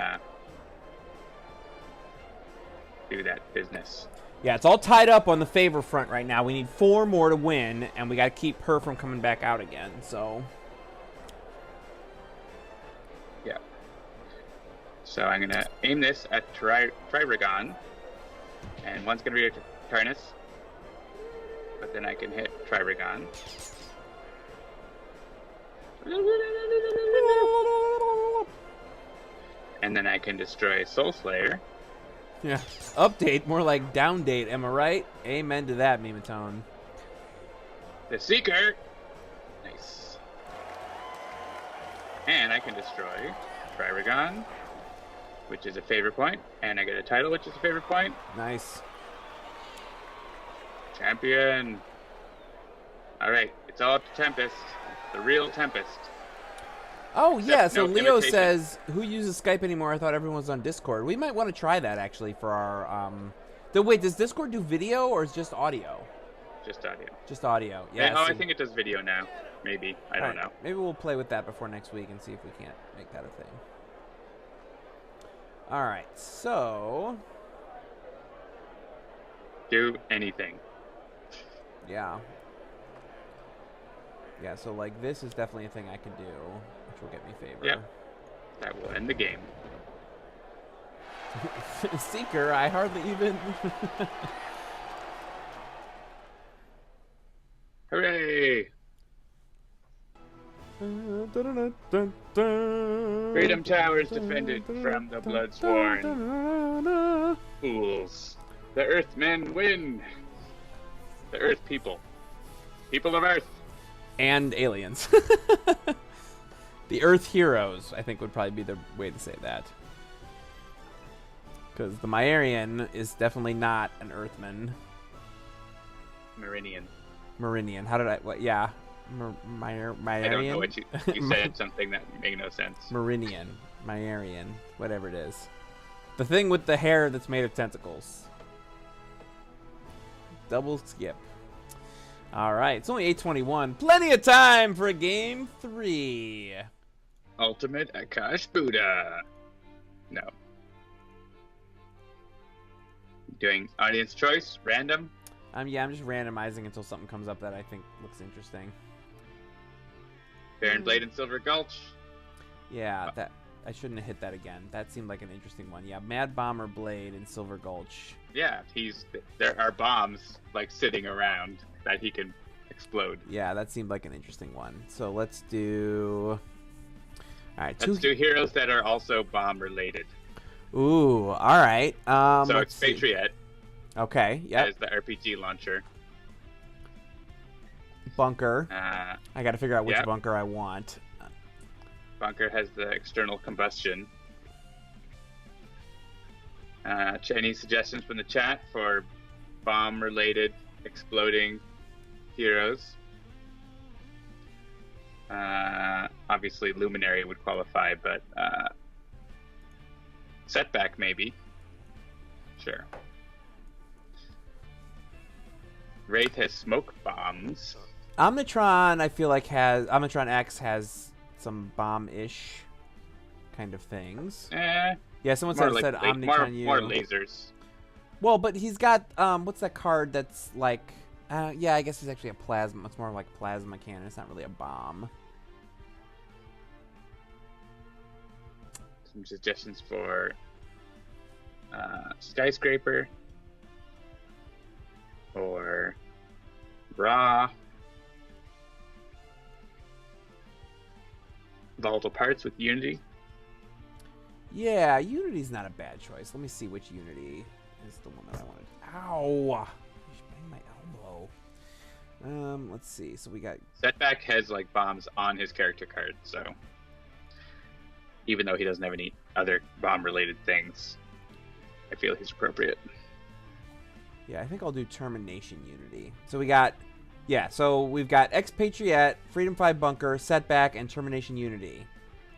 do that business. Yeah, it's all tied up on the favor front right now. We need 4 more to win, and we got to keep her from coming back out again, so... Yeah. So I'm going to aim this at Triregon. And one's going to be a Tarnus. But then I can hit Triregon. And then I can destroy Soul Slayer. Yeah. Update, more like down date, am I right? Amen to that, Mematone. The Seeker! Nice. And I can destroy Triregon, which is a favor point. And I get a title, which is a favor point. Nice. Champion! Alright, it's all up to Tempest. The real Tempest. Oh, yeah, Except so no Leo imitation. says, who uses Skype anymore? I thought everyone was on Discord. We might want to try that, actually, for our... Wait, does Discord do video, or is it just audio? Just audio. Just audio, yeah. Oh, see. I think it does video now. Maybe. I don't know. Maybe we'll play with that before next week and see if we can't make that a thing. Alright, so... Do anything. Yeah. Yeah, so, like, this is definitely a thing I can do, which will get me favor. Yep. That will end the game. Seeker, I hardly even... Hooray! Freedom Towers defended from the Bloodsworn. Fools. The Earthmen win! The Earth people. People of Earth. And aliens. The Earth Heroes, I think, would probably be the way to say that. Because the Myarian is definitely not an Earthman. Meridian. Marinian. How did I... What? Yeah. Myarian? I don't know what you said something that made no sense. Marinian. Myarian. Whatever it is. The thing with the hair that's made of tentacles. Double skip. Alright, it's only 8:21. Plenty of time for game 3. Ultimate Akash Buddha. No. Doing audience choice, random. Yeah, I'm just randomizing until something comes up that I think looks interesting. Baron Blade and Silver Gulch. Yeah, that I shouldn't have hit that again. That seemed like an interesting one. Yeah, Mad Bomber Blade and Silver Gulch. Yeah, there are bombs like sitting around that he can explode. Yeah, that seemed like an interesting one. So let's do... Alright, Let's do heroes that are also bomb related. Ooh, alright. So let's see. Expatriette Okay, yep. as the RPG launcher. Bunker. Uh, I gotta figure out which yep. bunker I want. Bunker has the external combustion. Any suggestions from the chat for bomb-related exploding heroes? Obviously, Luminary would qualify, but Setback maybe. Sure. Wraith has smoke bombs. Omnitron, I feel like Omnitron-X has some bomb-ish kind of things. Yeah, someone said Omnitron U. More lasers. Well, but he's got what's that card that's like? Yeah, I guess it's actually a plasma. It's more like plasma cannon. It's not really a bomb. Some suggestions for Skyscraper or Raw volatile parts with Unity. Yeah, Unity's not a bad choice. Let me see which Unity is the one that I wanted. Ow! I just banged my elbow. Let's see. So we got... Setback has like bombs on his character card, so even though he doesn't have any other bomb-related things, I feel he's appropriate. Yeah, I think I'll do Termi-Nation Unity. So we got... Yeah, so we've got Expatriette, Freedom 5 Bunker, Setback, and Termi-Nation Unity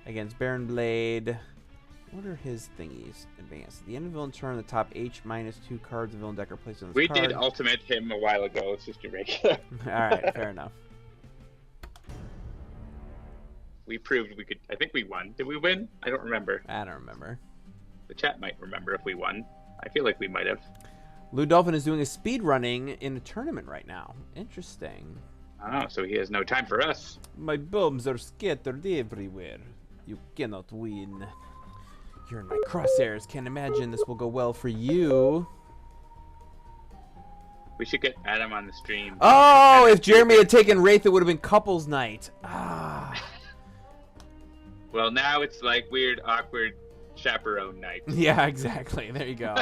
against Baron Blade. What are his thingies? Advanced. At the end of villain turn, the top H-2 cards of villain deck are placed on this We card. did ultimate him a while ago. It's just a regular. Alright, fair enough. We proved we could... I think we won. Did we win? I don't remember. I don't remember. The chat might remember if we won. I feel like we might have. Lou Dolphin is doing a speed running in a tournament right now. Interesting. Oh, so he has no time for us. My bombs are scattered everywhere. You cannot win. You're in my crosshairs. Can't imagine this will go well for you. We should get Adam on the stream. Oh, if Jeremy had taken Wraith, it would have been couples night. Ah. Well, now it's like weird, awkward chaperone night. Yeah, exactly. There you go.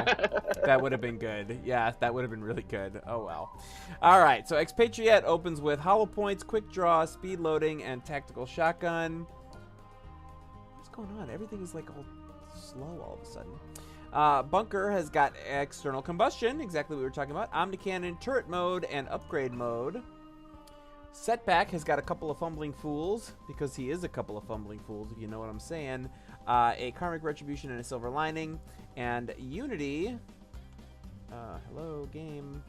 That would have been good. Yeah, that would have been really good. Oh, well. All right, so Expatriette opens with Hollow Points, Quick Draw, Speed Loading, and Tactical Shotgun. What's going on? Everything is like all slow all of a sudden. Bunker has got External Combustion, exactly what we were talking about. Omnicannon, Turret Mode, and Upgrade Mode. Setback has got a couple of Fumbling Fools, because he is a couple of Fumbling Fools, if you know what I'm saying. A Karmic Retribution and a Silver Lining. And Unity, hello, game,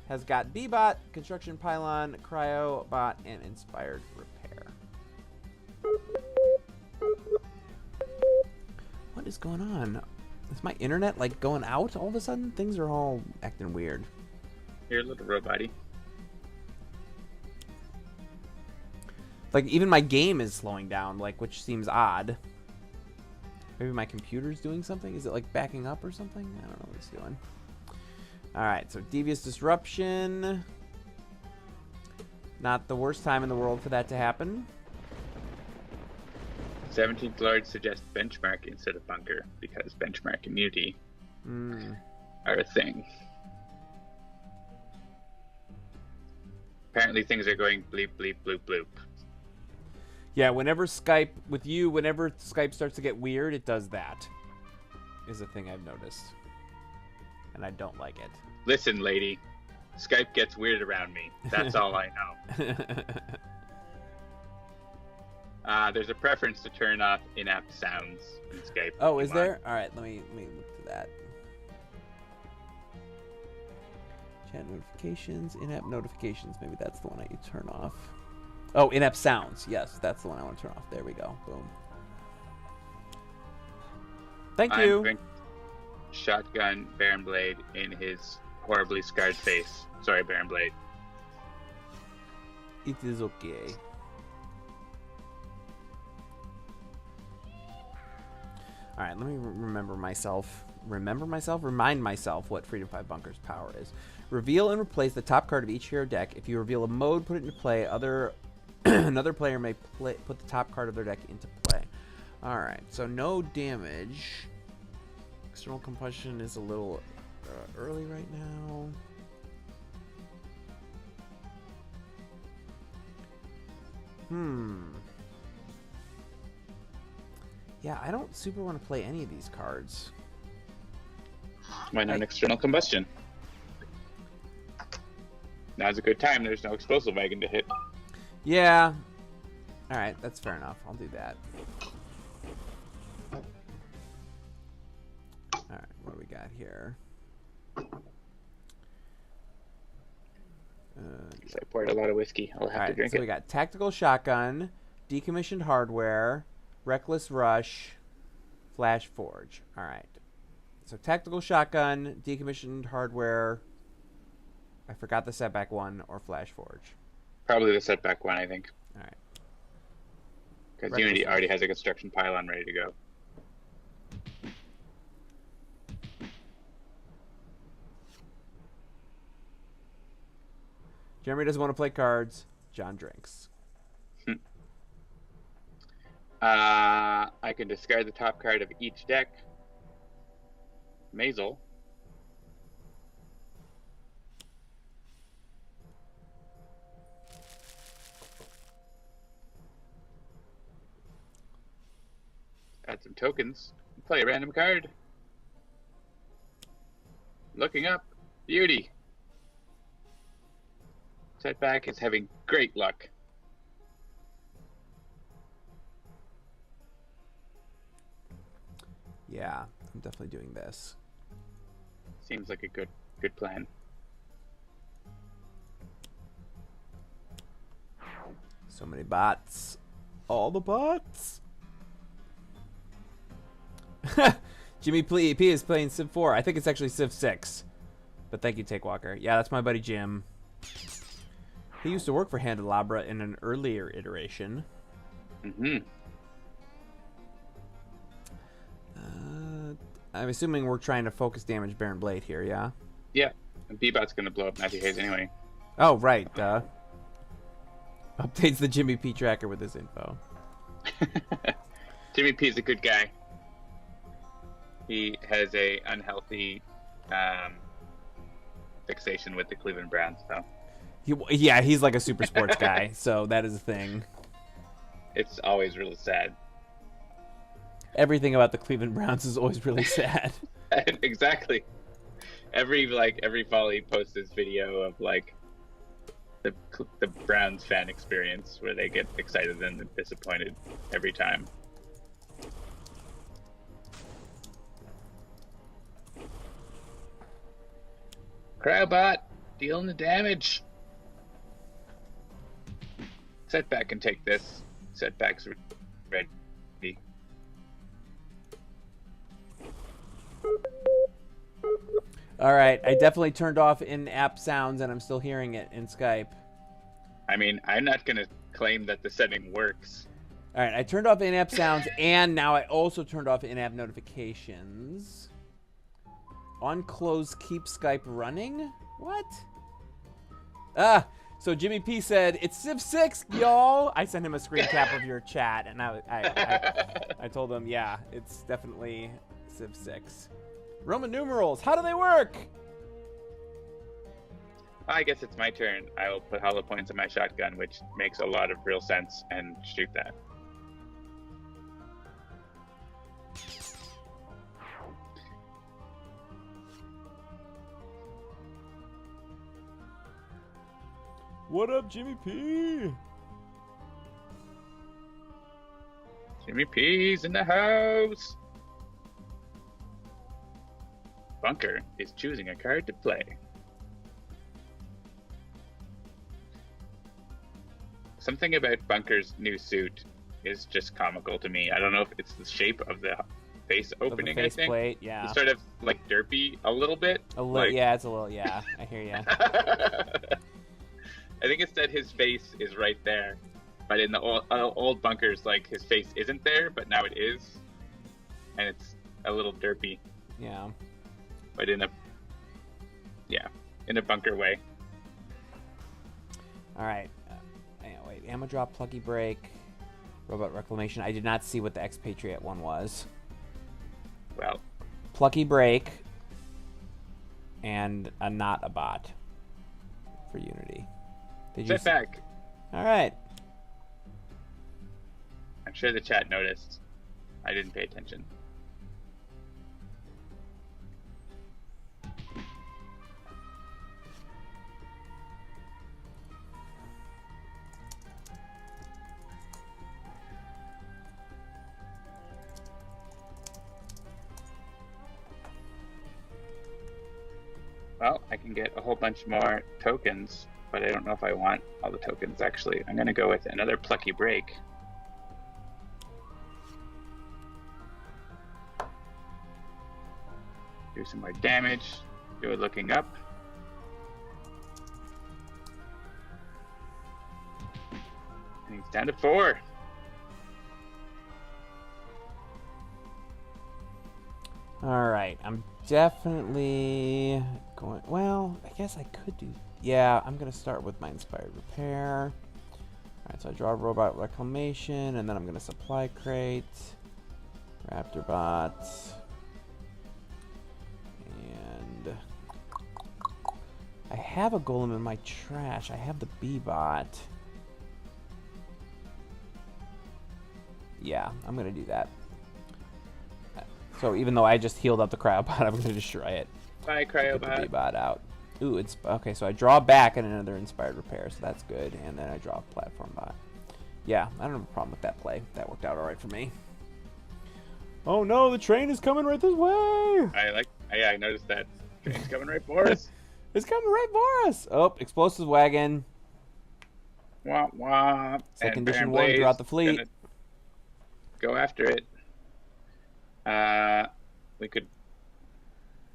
has got B-Bot, Construction Pylon, Cryo Bot, and Inspired Repair. What is going on? Is my internet, like, going out all of a sudden? Things are all acting weird. You're a little robot-y. Like, even my game is slowing down, like, which seems odd. Maybe my computer's doing something? Is it, like, backing up or something? I don't know what it's doing. Alright, so Devious Disruption. Not the worst time in the world for that to happen. 17th Lord suggests Benchmark instead of Bunker, because Benchmark and Unity are a thing. Apparently things are going bleep, bleep, bloop, bloop. Yeah, whenever Skype starts to get weird, it does that. Is a thing I've noticed. And I don't like it. Listen, lady. Skype gets weird around me. That's all I know. There's a preference to turn off in-app sounds in Skype. Oh, is there? Alright, let me look to that. Chat notifications, in-app notifications. Maybe that's the one I turn off. Oh, in-app sounds. Yes, that's the one I want to turn off. There we go. Boom. Thank you. I'm shotgun Baron Blade in his horribly scarred face. Sorry, Baron Blade. It is okay. Alright, let me remind myself what Freedom 5 Bunker's power is. Reveal and replace the top card of each hero deck. If you reveal a mode, put it into play. Another player may put the top card of their deck into play. Alright, so no damage. External Combustion is a little early right now. Yeah, I don't super want to play any of these cards. Why not External Combustion? Now's a good time. There's no Explosive Wagon to hit. Yeah. Alright, that's fair enough. I'll do that. Alright, what do we got here? I poured a lot of whiskey. I'll have to drink so it. We got Tactical Shotgun, Decommissioned Hardware, Reckless Rush, Flash Forge. Alright. So Tactical Shotgun, Decommissioned Hardware, I forgot the Setback one, or Flash Forge. Probably the Setback one, I think. Alright. Because Unity already has a Construction Pylon ready to go. Jeremy doesn't want to play cards. John drinks. I can discard the top card of each deck. Mazel. Add some tokens. Play a random card. Looking up. Beauty. Setback is having great luck. Yeah, I'm definitely doing this. Seems like a good plan. So many bots. All the bots. Jimmy P is playing Civ 4. I think it's actually Civ 6. But thank you, Takewalker. Yeah, that's my buddy Jim. He used to work for Handelabra in an earlier iteration. Mm-hmm. I'm assuming we're trying to focus damage Baron Blade here, yeah? Yeah. And Bebot's going to blow up Matthew Hayes anyway. Oh, right. Updates the Jimmy P tracker with this info. Jimmy P's a good guy. He has a unhealthy fixation with the Cleveland Browns, though. Yeah, he's like a super sports guy, so that is a thing. It's always really sad. Everything about the Cleveland Browns is always really sad. Exactly. Every fall he posts this video of like the Browns fan experience where they get excited and disappointed every time. Crowbot dealing the damage. Setback can take this. Setback's ready. All right, I definitely turned off in-app sounds, and I'm still hearing it in Skype. I mean, I'm not going to claim that the setting works. All right, I turned off in-app sounds, and now I also turned off in-app notifications. On close, keep Skype running? What? So Jimmy P said, it's Civ 6, y'all. I sent him a screen cap of your chat, and I told him, yeah, it's definitely Civ 6. Roman numerals, how do they work? I guess it's my turn. I will put hollow points in my shotgun, which makes a lot of real sense, and shoot that. What up, Jimmy P? Jimmy P's in the house. Bunker is choosing a card to play. Something about Bunker's new suit is just comical to me. I don't know if it's the shape of the face opening. The face I think plate, yeah. It's sort of like derpy a little bit. Yeah, it's a little. Yeah, I hear you. I think it's that his face is right there, but in the old Bunkers, like his face isn't there, but now it is, and it's a little derpy. Yeah. But in a Bunker way. All right. Wait, ammo drop, plucky break, robot reclamation. I did not see what the Expatriette one was. Well, plucky break and not a bot for Unity. Did you Setback. All right. I'm sure the chat noticed. I didn't pay attention. Well, I can get a whole bunch more tokens, but I don't know if I want all the tokens, actually. I'm going to go with another plucky break. Do some more damage. Do it looking up. And he's down to 4. All right. I'm definitely going. Well, I guess I could do. Yeah, I'm going to start with my Inspired Repair. Alright, so I draw a robot reclamation, and then I'm going to supply crate, raptor bot, and I have a golem in my trash. I have the B-bot. Yeah, I'm going to do that. So even though I just healed up the cryobot, I'm going to destroy it. Bye, Get the cryobot. B-bot out. Ooh, it's okay. So I draw back and another inspired repair, so that's good. And then I draw a platform bot. Yeah, I don't have a problem with that play. That worked out all right for me. Oh no, the train is coming right this way. I noticed that. Train's coming right for us. It's coming right for us. Oh, explosives wagon. Wah wah. Second And edition Baron one Blaze throughout the fleet. gonna go after it. We could.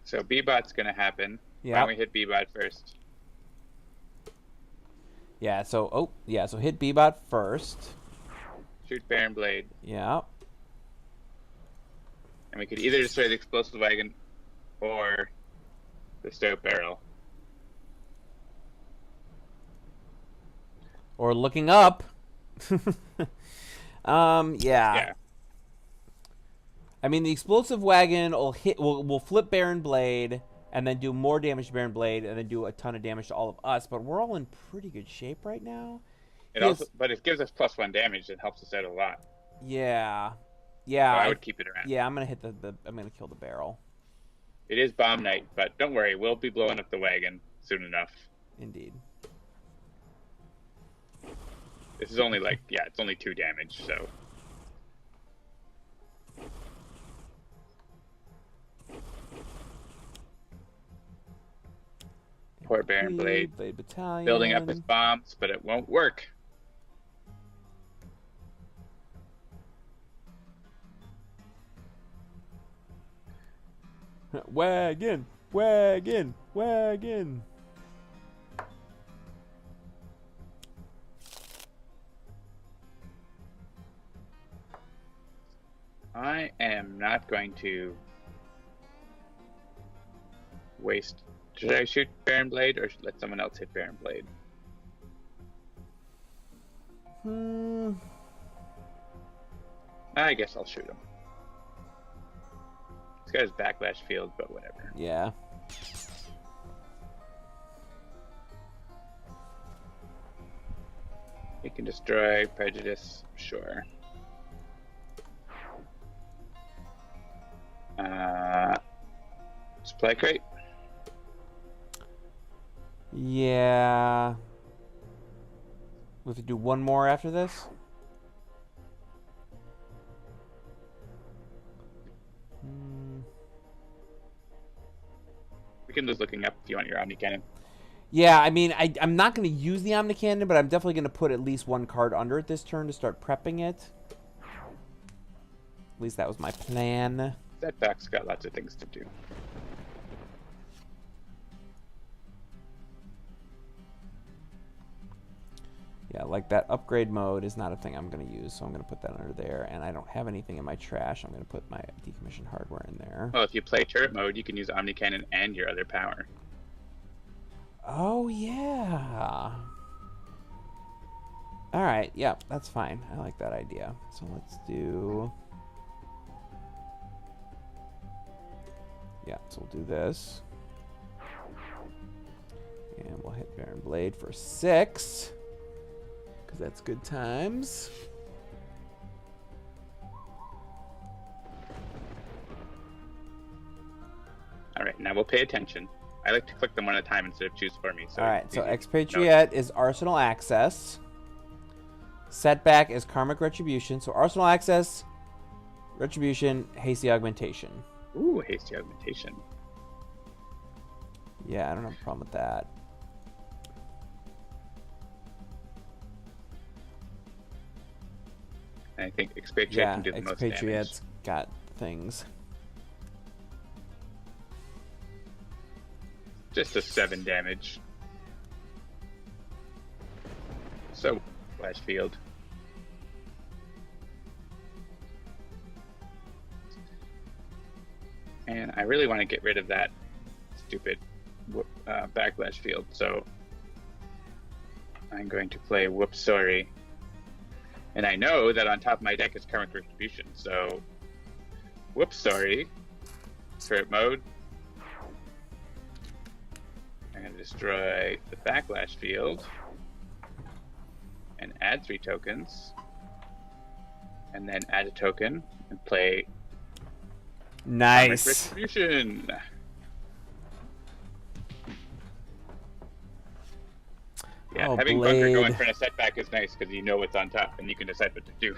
So B-bot's gonna happen. Yeah. Why don't we hit B-bot first? Yeah. So so hit B-bot first. Shoot Baron Blade. Yeah. And we could either destroy the explosive wagon or the stove barrel. Or looking up. Yeah. I mean, the explosive wagon will flip Baron Blade and then do more damage to Baron Blade and then do a ton of damage to all of us. But we're all in pretty good shape right now. But it gives us +1 damage. It helps us out a lot. Yeah. So I would keep it around. Yeah, I'm gonna hit I'm gonna kill the barrel. It is bomb night, but don't worry, we'll be blowing up the wagon soon enough. Indeed. This is only it's only 2 damage, so. Poor Baron Blade. Blade Battalion. Building up his bombs, but it won't work. Wagon, wagon, wagon. I am not going to waste. Should I shoot Baron Blade or should let someone else hit Baron Blade? I guess I'll shoot him. He's got his backlash field, but whatever. Yeah. He can destroy prejudice, sure. Supply crate. Yeah. We have to do one more after this? We can lose looking up if you want your Omni Cannon. Yeah, I mean, I'm not going to use the Omni Cannon, but I'm definitely going to put at least one card under it this turn to start prepping it. At least that was my plan. Setback's got lots of things to do. Yeah, like that upgrade mode is not a thing I'm going to use, so I'm going to put that under there. And I don't have anything in my trash. I'm going to put my decommissioned hardware in there. Well, if you play turret mode, you can use Omni Cannon and your other power. Oh, yeah. All right, yeah, that's fine. I like that idea. So let's do... Yeah, so we'll do this. And we'll hit Baron Blade for 6. Because that's good times. All right, now we'll pay attention. I like to click them one at a time instead of choose for me. So all right, so Expatriette is Arsenal Access. Setback is Karmic Retribution. So Arsenal Access, Retribution, Hasty Augmentation. Ooh, hasty augmentation. Yeah, I don't have a problem with that. And I think Expatriette can do the most damage. Expatriette's got things. Just a 7 damage. So, flash field. And I really want to get rid of that stupid backlash field, so I'm going to play Whoops Sorry And I know that on top of my deck is Karmic Retribution, so... Whoops, sorry. Turret mode. I'm going to destroy the Backlash field. And add 3 tokens. And then add a token and play... Nice. Retribution. Yeah, Oh, having Blade. bunker go in front of setback is nice because you know what's on top and you can decide what to do.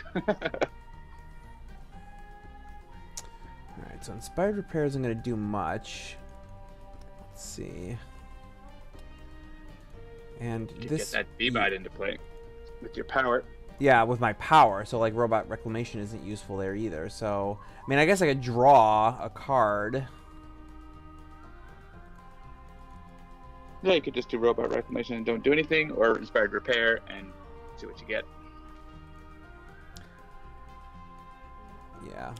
Alright, so Inspired Repair isn't going to do much. Let's see. And You this... get that B-bot into play with your power. Yeah, with my power. So, like, Robot Reclamation isn't useful there either. So, I mean, I guess I could draw a card. Yeah, you could just do Robot Reclamation and don't do anything, or Inspired Repair and see what you get. Yeah.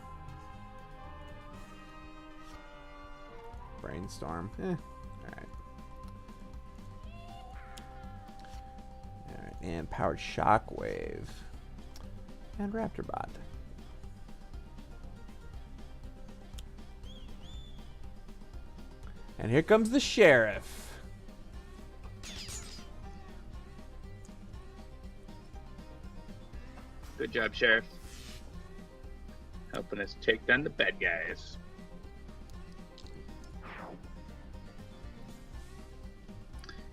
Brainstorm. Alright. Alright, and Powered Shockwave. And Raptorbot. And here comes the Sheriff. Good job, Sheriff. Helping us take down the bad guys.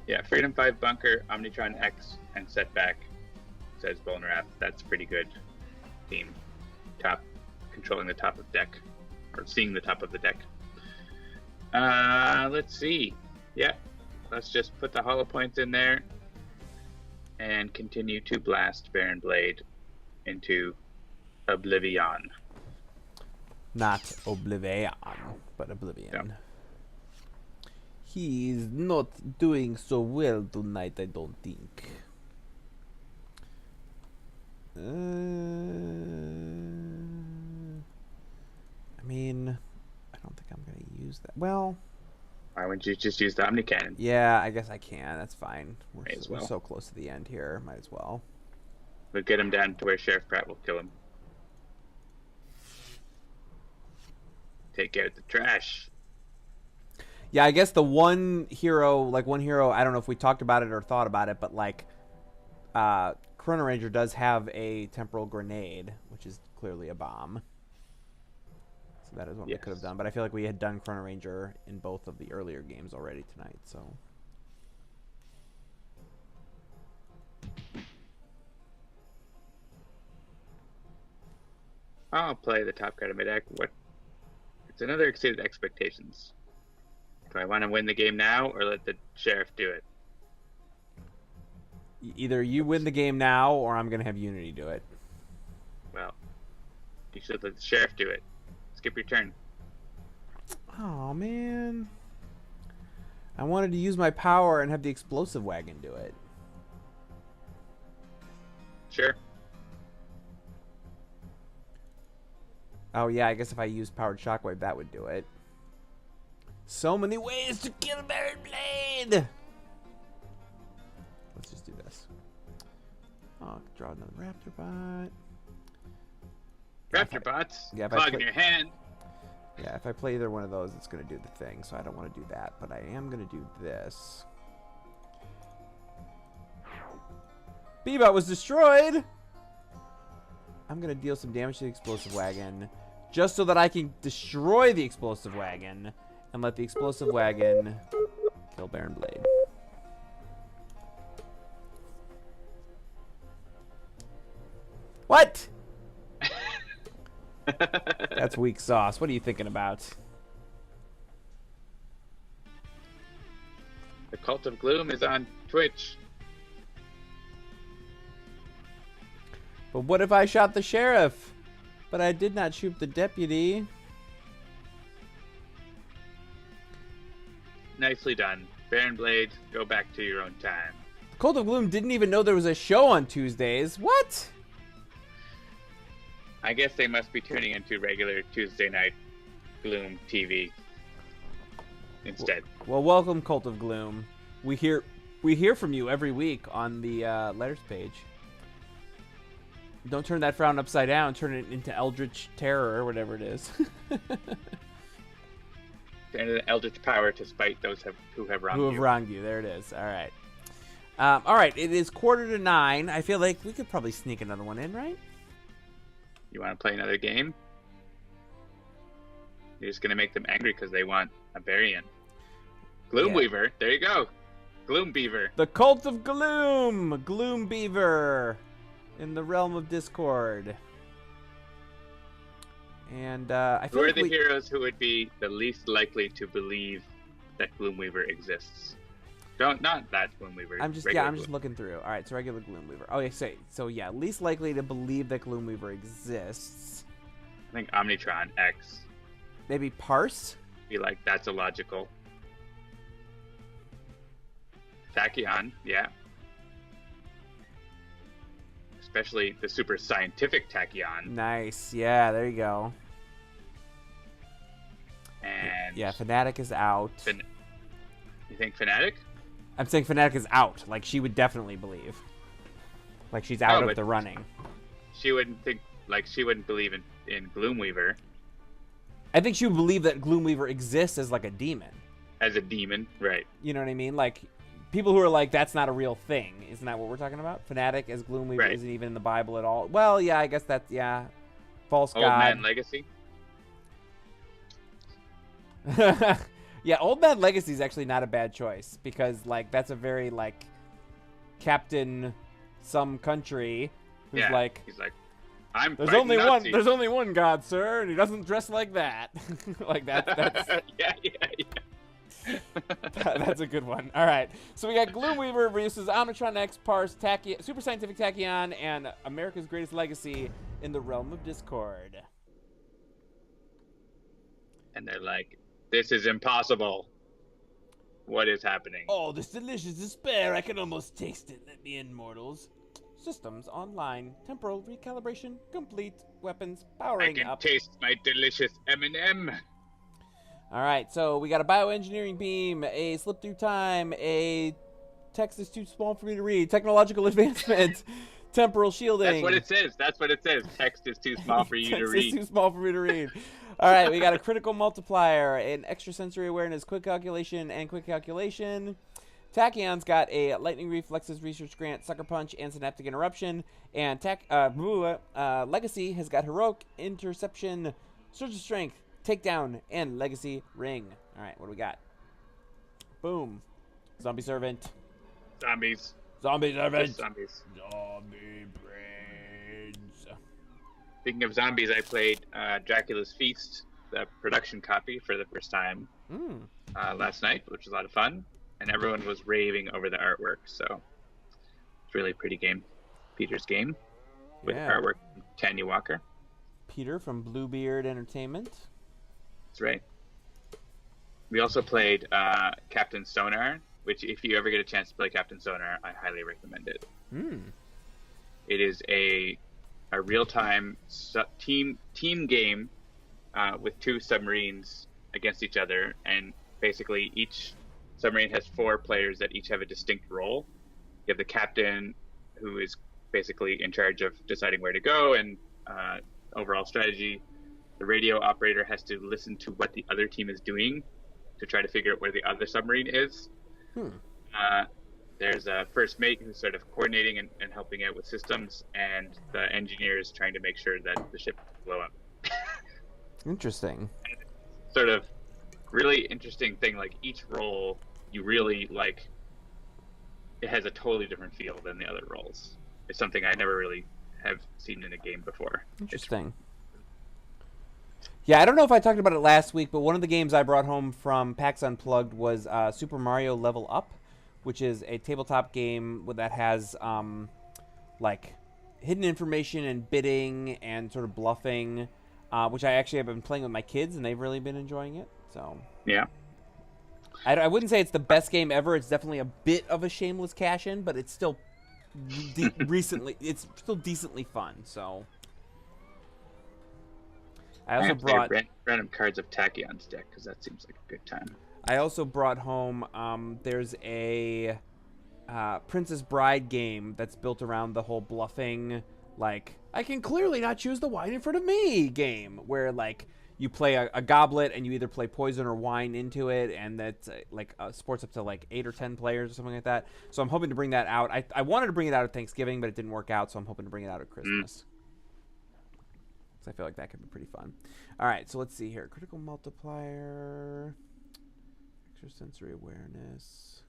Yeah, Freedom 5 Bunker, Omnitron-X, and Setback, says Bonrap. That's a pretty good team. Controlling the top of deck, or seeing the top of the deck. Let's see. Yeah, let's just put the hollow points in there and continue to blast Baron Blade into oblivion. Not Oblivion, but Oblivion. Yep. He's not doing so well tonight, I don't think. I mean, I don't think I'm going to use that. Well... Why wouldn't you just use the Omni Cannon? Yeah, I guess I can. That's fine. We're Might as we're well. so close to the end here. Might as well. We'll get him down to where Sheriff Pratt will kill him. Take out the trash. Yeah, I guess the one hero, I don't know if we talked about it or thought about it, but like, Chrono-Ranger does have a temporal grenade, which is clearly a bomb. So that is what we could have done. But I feel like we had done Chrono-Ranger in both of the earlier games already tonight, so. I'll play the top card of my deck. It's another Exceeded Expectations. Do I want to win the game now or let the Sheriff do it? Either you win the game now, or I'm going to have Unity do it. Well, you should let the Sheriff do it. Skip your turn. Oh, man. I wanted to use my power and have the Explosive Wagon do it. Sure. Oh, yeah, I guess if I use Powered Shockwave, that would do it. So many ways to kill Baron Blade! Let's just do this. Oh, draw another Raptor Bot. Raptor Bots. Yeah, if I Clog in play- your hand. Yeah, if I play either one of those, it's going to do the thing, so I don't want to do that. But I am going to do this. B-Bot was destroyed! I'm going to deal some damage to the Explosive Wagon, just so that I can destroy the Explosive Wagon, and let the Explosive Wagon kill Baron Blade. What? That's weak sauce. What are you thinking about? The Cult of Gloom is on Twitch. But what if I shot the sheriff? But I did not shoot the deputy. Nicely done. Baron Blade, go back to your own time. Cult of Gloom didn't even know there was a show on Tuesdays. What? I guess they must be tuning into regular Tuesday night Gloom TV instead. Well, welcome, Cult of Gloom. We hear from you every week on the letters page. Don't turn that frown upside down. Turn it into Eldritch Terror or whatever it is. And an eldritch power to spite those who have wronged you. Who have wronged you. There it is. All right. All right. It is 8:45. I feel like we could probably sneak another one in, right? You want to play another game? You're just going to make them angry because they want a variant. Gloomweaver. Yeah. There you go. Gloombeaver. The Cult of Gloom. Gloombeaver. In the realm of Discord. And I feel who like are the heroes who would be the least likely to believe that Gloomweaver exists? Not that Gloomweaver. I'm just looking through. All right, so regular Gloomweaver. Oh, so yeah, least likely to believe that Gloomweaver exists. I think Omnitron-X. Maybe Parse. Be like, that's illogical. Tachyon, yeah. Especially the super scientific Tachyon. Nice. Yeah, there you go. And yeah, Fnatic is out. You think Fnatic? I'm saying Fnatic is out. Like, she would definitely believe. Like, she's out of the running. She wouldn't believe in Gloomweaver. I think she would believe that Gloomweaver exists as, like, a demon. As a demon, right. You know what I mean? Like, people who are like, that's not a real thing. Isn't that what we're talking about? Fnatic as Gloomweaver isn't even in the Bible at all. Well, yeah, I guess that's, yeah. False God. Old Man Legacy? Yeah, Old Man Legacy is actually not a bad choice. Because, like, that's a very, like, captain some country who's like... He's like, I'm there's only one God, sir, and he doesn't dress like that. Like, that's... yeah. That's a good one. All right. So we got Gloomweaver versus Omnitron-X, Parse, Super Scientific Tachyon, and America's Greatest Legacy in the realm of Discord. And they're like, this is impossible. What is happening? Oh, this delicious despair. I can almost taste it. Let me in, mortals. Systems online. Temporal recalibration complete. Weapons powering up. I can taste my delicious M&M. All right, so we got a bioengineering beam, a slip through time, a text is too small for me to read, technological advancement, temporal shielding. That's what it says. Text is too small for you to read. Text is too small for me to read. All right, we got a critical multiplier, an extrasensory awareness, quick calculation, and quick calculation. Tachyon's got a lightning reflexes research grant, sucker punch, and synaptic interruption. And Legacy has got heroic interception, surge of strength, takedown, and legacy ring. All right, what do we got? Boom. Zombie servant. Zombies. Zombie servant. Just zombies. Zombie brains. Speaking of zombies, I played Dracula's Feast, the production copy, for the first time last night, which was a lot of fun. And everyone was raving over the artwork, so it's really a pretty game. Peter's game with artwork from Tanya Walker. Peter from Bluebeard Entertainment. That's right. We also played Captain Sonar, which if you ever get a chance to play Captain Sonar, I highly recommend it. It is a real-time team game with two submarines against each other, and basically each submarine has 4 players that each have a distinct role. You have the captain, who is basically in charge of deciding where to go and overall strategy. The radio operator has to listen to what the other team is doing to try to figure out where the other submarine is. There's a first mate who's sort of coordinating and helping out with systems, and the engineer is trying to make sure that the ship doesn't blow up. Interesting. Sort of really interesting thing, like each role you really like, it has a totally different feel than the other roles. It's something I never really have seen in a game before. Interesting. Yeah, I don't know if I talked about it last week, but one of the games I brought home from PAX Unplugged was Super Mario Level Up, which is a tabletop game that has like hidden information and bidding and sort of bluffing, which I actually have been playing with my kids, and they've really been enjoying it. So yeah. I wouldn't say it's the best game ever. It's definitely a bit of a shameless cash-in, but it's still it's still decently fun. So I also brought random cards of Tachyon's deck because that seems like a good time. I also brought home there's a Princess Bride game that's built around the whole bluffing, like I can clearly not choose the wine in front of me game, where like you play a goblet and you either play poison or wine into it, and that's like sports up to like 8 or 10 players or something like that. So I'm hoping to bring that out. I wanted to bring it out at Thanksgiving, but it didn't work out, so I'm hoping to bring it out at Christmas. So I feel like that could be pretty fun. All right, so let's see here. Critical multiplier, extrasensory awareness.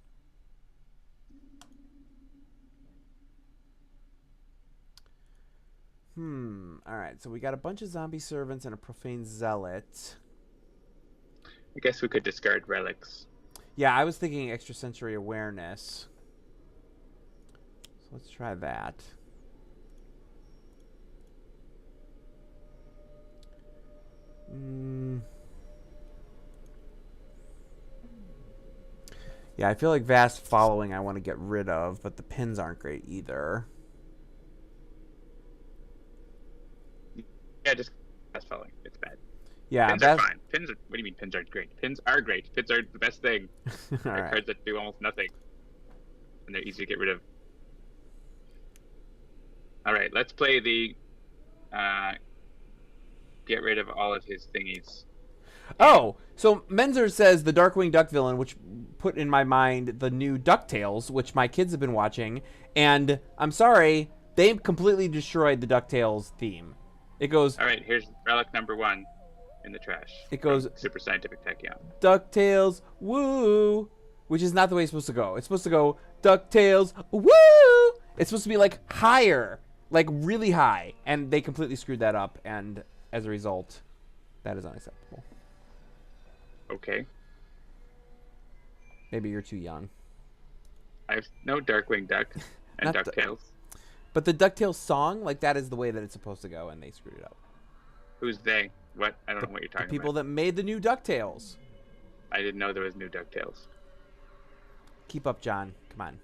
All right, so we got a bunch of zombie servants and a profane zealot. I guess we could discard relics. Yeah, I was thinking extrasensory awareness. So let's try that. Yeah, I feel like vast following I want to get rid of, but the pins aren't great either. Yeah, just fast following. It's bad. Yeah, pins are fine. Pins are. What do you mean pins aren't great? Pins are great. Pins are the best thing. All right. Cards that do almost nothing, and they're easy to get rid of. All right, let's play the get rid of all of his thingies. Oh, so Menzer says the Darkwing Duck villain, which put in my mind the new DuckTales, which my kids have been watching, and I'm sorry, they completely destroyed the DuckTales theme. It goes... All right, here's relic number 1 in the trash. It goes... Super Scientific Tachyon. DuckTales, woo! Which is not the way it's supposed to go. It's supposed to go, DuckTales, woo! It's supposed to be, like, higher. Like, really high. And they completely screwed that up, and as a result, that is unacceptable. Okay. Maybe you're too young. I have no Darkwing Duck and DuckTales. But the DuckTales song, like, that is the way that it's supposed to go, and they screwed it up. Who's they? What? I don't know what you're talking The people about. that made the new DuckTales. I didn't know there was new DuckTales. Keep up, John. Come on.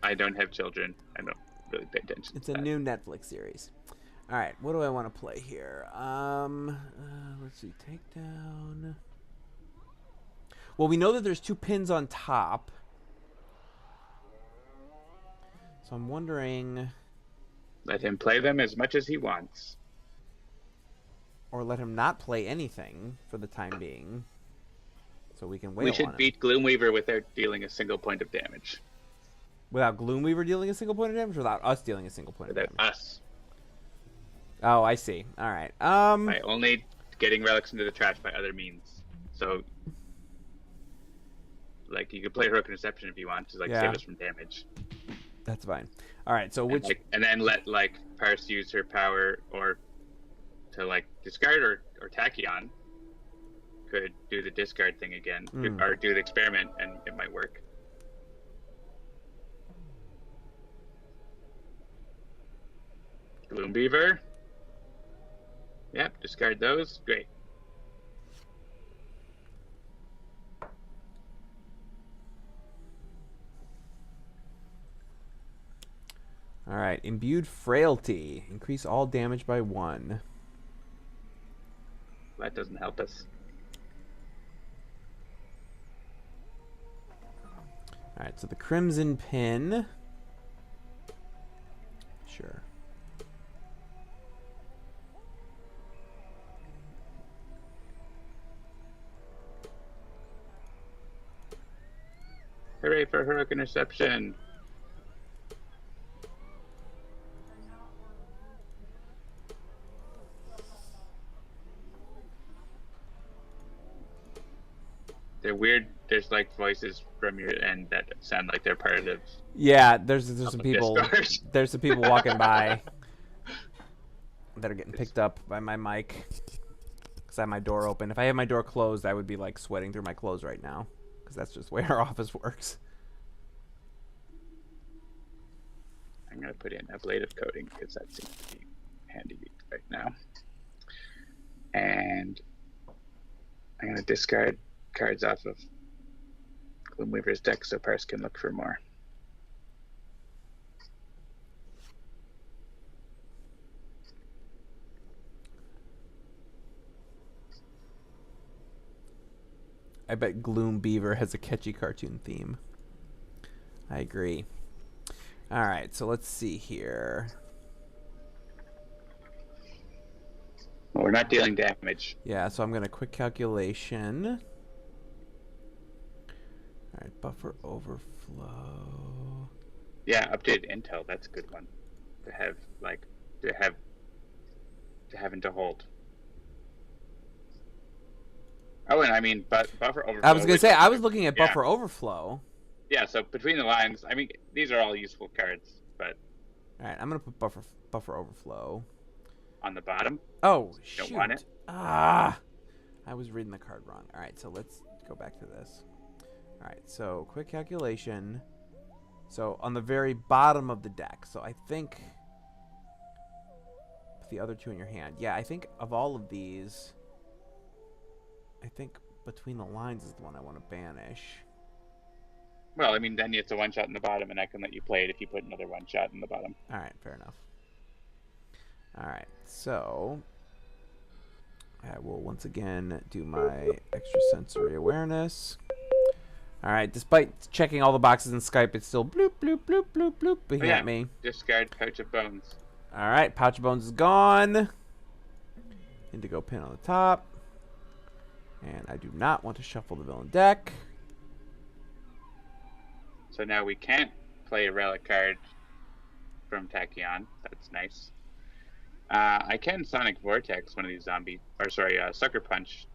I don't have children. I don't really pay attention. It's a new Netflix series. All right, what do I want to play here? Let's see. Takedown. Well, we know that there's 2 pins on top. So I'm wondering... Let him play them as much as he wants. Or let him not play anything for the time being. So we can wail on We should him. beat Gloomweaver without dealing a single point of damage. Without Gloomweaver dealing a single point of damage? Or without us dealing a single point of Without damage? us. Oh, I see. All right. By only getting relics into the trash by other means. So, like, you could play Heroic Interception if you want to, like, Yeah. save us from damage. That's fine. All right, so which... And then let, like, Parse use her power or to, like, discard or Tachyon could do the discard thing again. Or do the experiment, and it might work. Gloomweaver. Yep, discard those. Great. All right, Imbued Frailty. Increase all damage by 1. That doesn't help us. All right, so the Crimson Pin. Sure. Hooray for Heroic Interception. They're weird. There's like voices from your end that sound like they're part of. Yeah, there's some people. Discord. There's some people walking by that are getting picked up by my mic because I have my door open. If I had my door closed, I would be like sweating through my clothes right now because that's just the way our office works. I'm gonna put in ablative coating because that seems to be handy right now. And I'm gonna discard cards off of Gloomweaver's deck so Parse can look for more. I bet Gloomweaver has a catchy cartoon theme. I agree. All right, so let's see here. Well, we're not dealing damage. Yeah, so I'm going to quick calculation. All right, buffer overflow. Yeah, updated intel. That's a good one to have. Having to hold. Oh, and I mean, buffer overflow. I was going to say, I was looking at buffer overflow. Yeah, so between the lines, I mean, these are all useful cards, but. All right, I'm going to put buffer overflow. On the bottom? Oh, shoot. Don't want it? Ah! I was reading the card wrong. All right, so let's go back to this. All right, so quick calculation. So on the very bottom of the deck. So I think put the other two in your hand. Yeah, I think of all of these, I think between the lines is the one I want to banish. Well, I mean, then it's a one-shot in the bottom, and I can let you play it if you put another one-shot in the bottom. All right, fair enough. All right, so I will once again do my extrasensory awareness. All right, despite checking all the boxes in Skype, it's still bloop, bloop, bloop, bloop, bloop, being at me. Discard Pouch of Bones. All right, Pouch of Bones is gone. Indigo pin on the top. And I do not want to shuffle the villain deck. So now we can't play a relic card from Tachyon. That's nice. I can Sonic Vortex one of these zombies. Or sorry, Sucker Punch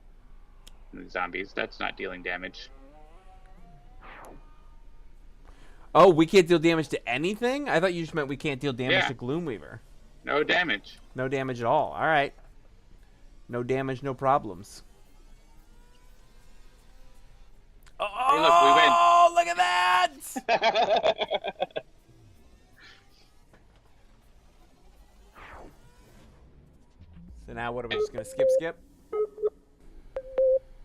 one of these zombies. That's not dealing damage. Oh, we can't deal damage to anything? I thought you just meant we can't deal damage Yeah. to Gloomweaver. No damage. No damage at all. All right. No damage, no problems. Oh, Hey, look, we win. Oh, look at that! So now what are we just going to skip?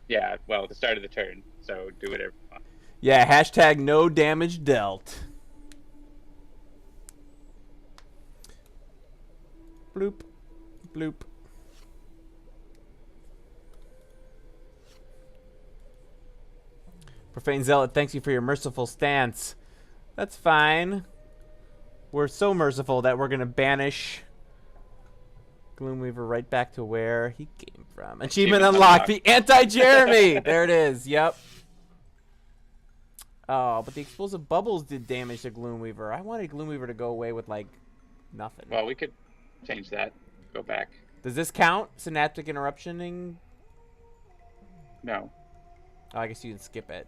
Yeah, well, the start of the turn. So do whatever you want. Yeah, hashtag no damage dealt. Bloop. Bloop. Profane Zealot, thanks you for your merciful stance. That's fine. We're so merciful that we're going to banish Gloomweaver right back to where he came from. Achievement unlocked. The anti-Jeremy. There it is. Yep. Oh, but the explosive bubbles did damage to Gloomweaver. I wanted Gloomweaver to go away with, like, nothing. Well, we could change that. Go back. Does this count? Synaptic interruptioning? No. Oh, I guess you can skip it.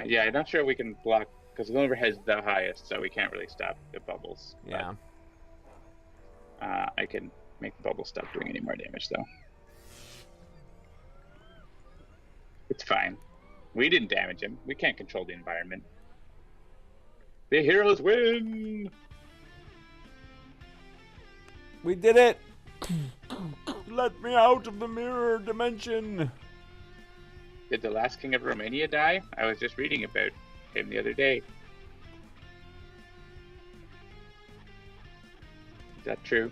Yeah, I'm not sure we can block, because Gloomweaver has the highest, so we can't really stop the bubbles. Yeah. But, I can make the bubbles stop doing any more damage, though. It's fine. We didn't damage him. We can't control the environment. The heroes win! We did it! Let me out of the mirror dimension! Did the last king of Romania die? I was just reading about him the other day. Is that true?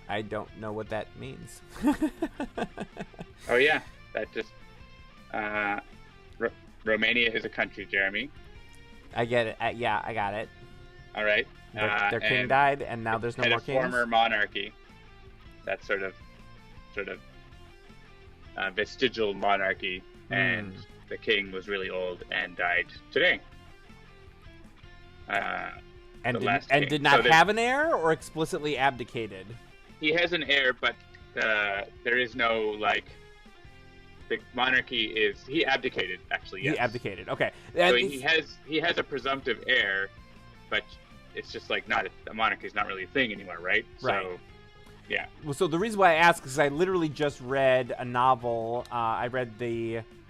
I don't know what that means. Oh yeah, that just... Romania is a country, Jeremy. I get it. Yeah, I got it. All right. Their king died, and now there's no more kings. kings. Former monarchy. That sort of vestigial monarchy, and the king was really old and died today. And king. did not So have an heir, or explicitly abdicated? He has an heir, but there is no, like, the monarchy is... He abdicated, actually, yes. He abdicated. Okay. So he has a presumptive heir, but it's just like the monarchy is not really a thing anymore, right? Right. So, yeah. Well, so the reason why I ask is I literally just read a novel. I read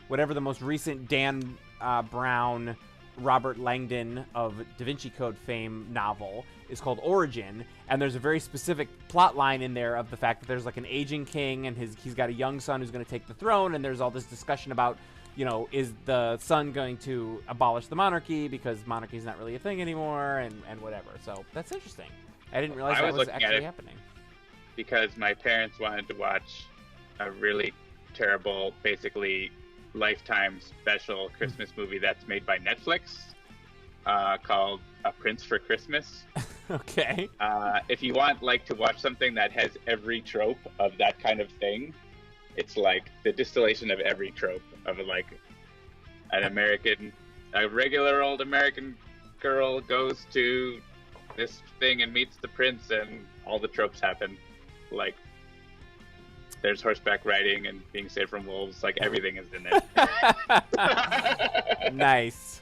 whatever the most recent Dan Brown, Robert Langdon of Da Vinci Code fame novel is called Origin, and there's a very specific plot line in there of the fact that there's like an aging king and he's got a young son who's going to take the throne, and there's all this discussion about, you know, is the son going to abolish the monarchy because monarchy is not really a thing anymore, and whatever. So that's interesting. I didn't realize that was actually happening. Because my parents wanted to watch a really terrible, basically Lifetime special Christmas movie that's made by Netflix, called A Prince for Christmas. Okay. If you want like to watch something that has every trope of that kind of thing, it's like the distillation of every trope of like a regular old American girl goes to this thing and meets the prince, and all the tropes happen. Like there's horseback riding and being saved from wolves. Like everything is in it. Nice.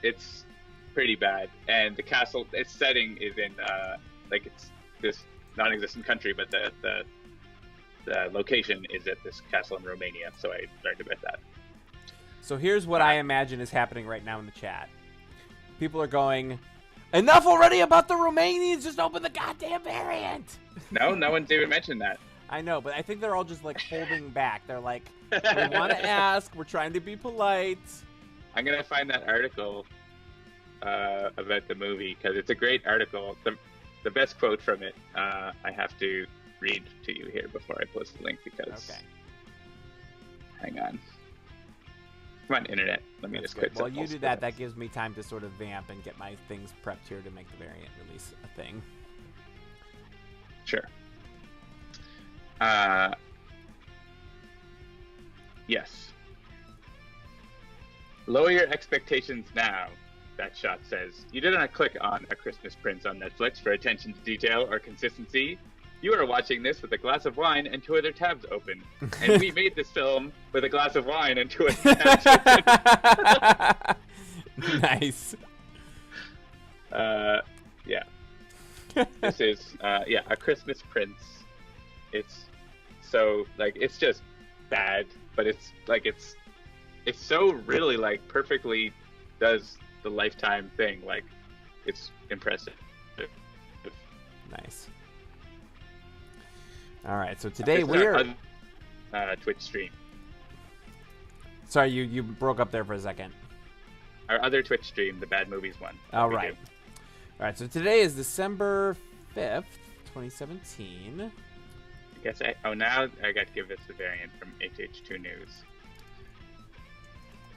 It's pretty bad, and the castle, its setting is in like it's this non-existent country, but the location is at this castle in Romania. So I learned about that. So here's what I imagine is happening right now in the chat. People are going, enough already about the Romanians, just open the goddamn variant! No one's even mentioned that. I know, but I think they're all just like holding back. They're like, we want to ask, we're trying to be polite. I'm gonna find that article about the movie, because it's a great article. The best quote from it, I have to read to you here before I post the link, because... Okay. Hang on. Come on, internet. Let me just quit. While you do that, that gives me time to sort of vamp and get my things prepped here to make the variant release a thing. Sure. Yes. Lower your expectations now, that shot says. You did not click on A Christmas Prince on Netflix for attention to detail or consistency. You are watching this with a glass of wine and 2 other tabs open. And we made this film with a glass of wine and 2 other tabs open. Nice. Yeah. This is, A Christmas Prince. It's so, like, it's just bad, but it's, like, it's so really, like, perfectly does the Lifetime thing. Like, it's impressive. Nice. All right, so today we're Twitch stream. Sorry, you broke up there for a second. Our other Twitch stream, the Bad Movies one. All right. All right, so today is December 5th, 2017. I guess now I got to give this the variant from HH2 News.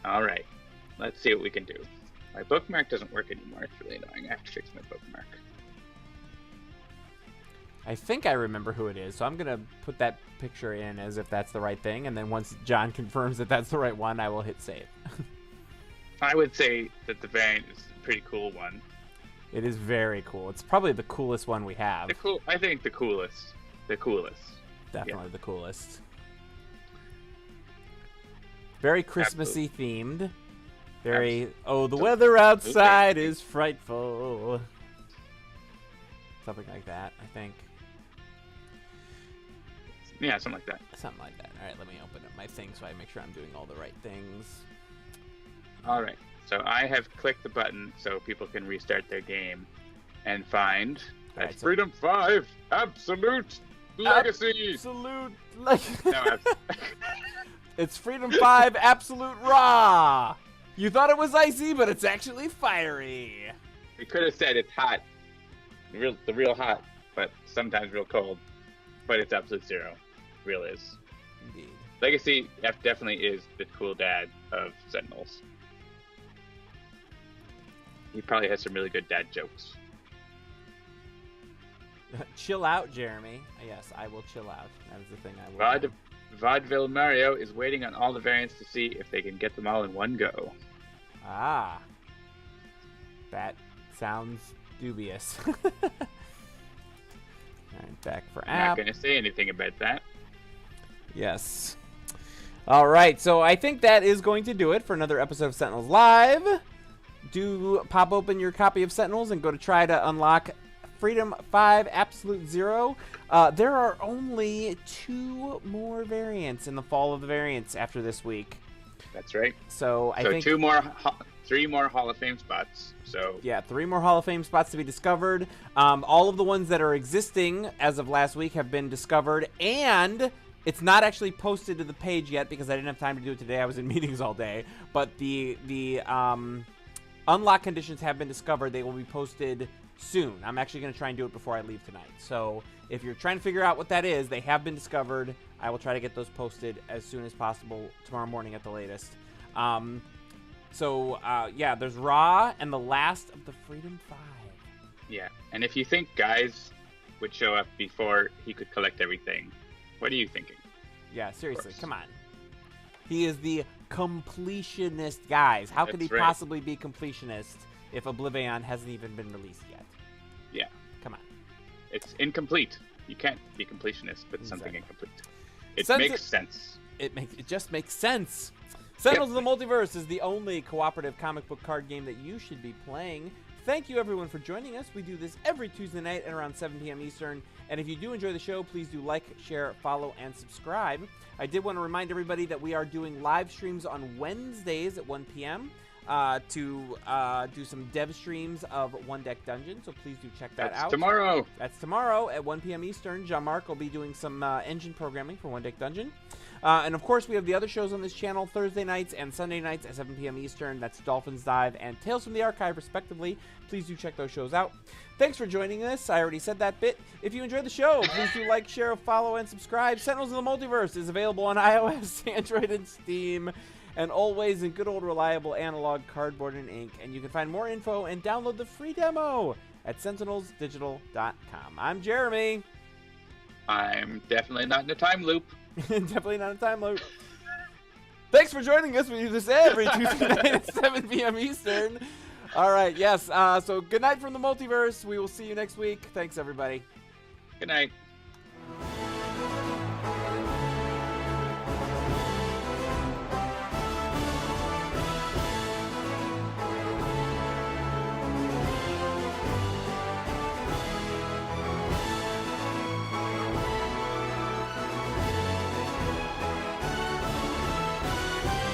All right, let's see what we can do. My bookmark doesn't work anymore. It's really annoying. I have to fix my bookmark. I think I remember who it is, so I'm going to put that picture in as if that's the right thing, and then once John confirms that that's the right one, I will hit save. I would say that the variant is a pretty cool one. It is very cool. It's probably the coolest one we have. I think the coolest. The coolest. Definitely the coolest. Very Christmassy themed. Very, the weather outside is frightful. Something like that, I think. Yeah, something like that. Something like that. All right, let me open up my thing so I make sure I'm doing all the right things. All right. So I have clicked the button so people can restart their game and find Freedom 5 Absolute Legacy. Absolute Legacy. No, it's Freedom 5 Absolute Raw. You thought it was icy, but it's actually fiery. We could have said it's hot. The real hot, but sometimes real cold. But it's Absolute Zero. Real is. Indeed. Legacy definitely is the cool dad of Sentinels. He probably has some really good dad jokes. Chill out, Jeremy. Yes, I will chill out. That is the thing I will. Vaudeville Mario is waiting on all the variants to see if they can get them all in one go. Ah. That sounds dubious. Alright, back for I'm app. not going to say anything about that. Yes. Alright, so I think that is going to do it for another episode of Sentinels Live. Do pop open your copy of Sentinels and go to try to unlock Freedom 5 Absolute Zero. There are only 2 more variants in the fall of the variants after this week. That's right. So I think 3 more Hall of Fame spots. So yeah, 3 more Hall of Fame spots to be discovered. All of the ones that are existing as of last week have been discovered, and it's not actually posted to the page yet because I didn't have time to do it today. I was in meetings all day. But the unlock conditions have been discovered. They will be posted soon. I'm actually going to try and do it before I leave tonight. So if you're trying to figure out what that is, they have been discovered. I will try to get those posted as soon as possible tomorrow morning at the latest. Yeah, there's Raw and the last of the Freedom 5. Yeah, and if you think guys would show up before he could collect everything, what are you thinking? Yeah, seriously, course. come on. He is the completionist, guys. How could he That's right. possibly be completionist if Oblivion hasn't even been released yet? Yeah, Come on. it's incomplete. You can't be completionist with something Exactly. incomplete. It Senti- makes sense. It just makes sense. Sentinels of the Multiverse is the only cooperative comic book card game that you should be playing. Thank you, everyone, for joining us. We do this every Tuesday night at around 7 p.m. Eastern. And if you do enjoy the show, please do like, share, follow, and subscribe. I did want to remind everybody that we are doing live streams on Wednesdays at 1 p.m. To do some dev streams of One Deck Dungeon. So please do check that That's out. tomorrow. That's tomorrow at 1 p.m. Eastern. Jean-Marc will be doing some engine programming for One Deck Dungeon. And of course, we have the other shows on this channel Thursday nights and Sunday nights at 7 p.m. Eastern. That's Dolphins Dive and Tales from the Archive, respectively. Please do check those shows out. Thanks for joining us. I already said that bit. If you enjoyed the show, please do like, share, follow, and subscribe. Sentinels of the Multiverse is available on iOS, Android, and Steam. And always in good old reliable analog cardboard and ink. And you can find more info and download the free demo at sentinelsdigital.com. I'm Jeremy. I'm definitely not in a time loop. Definitely not a time loop. Thanks for joining us. We do this every Tuesday night at 7 p.m. Eastern. All right, yes. So good night from the Multiverse. We will see you next week. Thanks, everybody. Good night.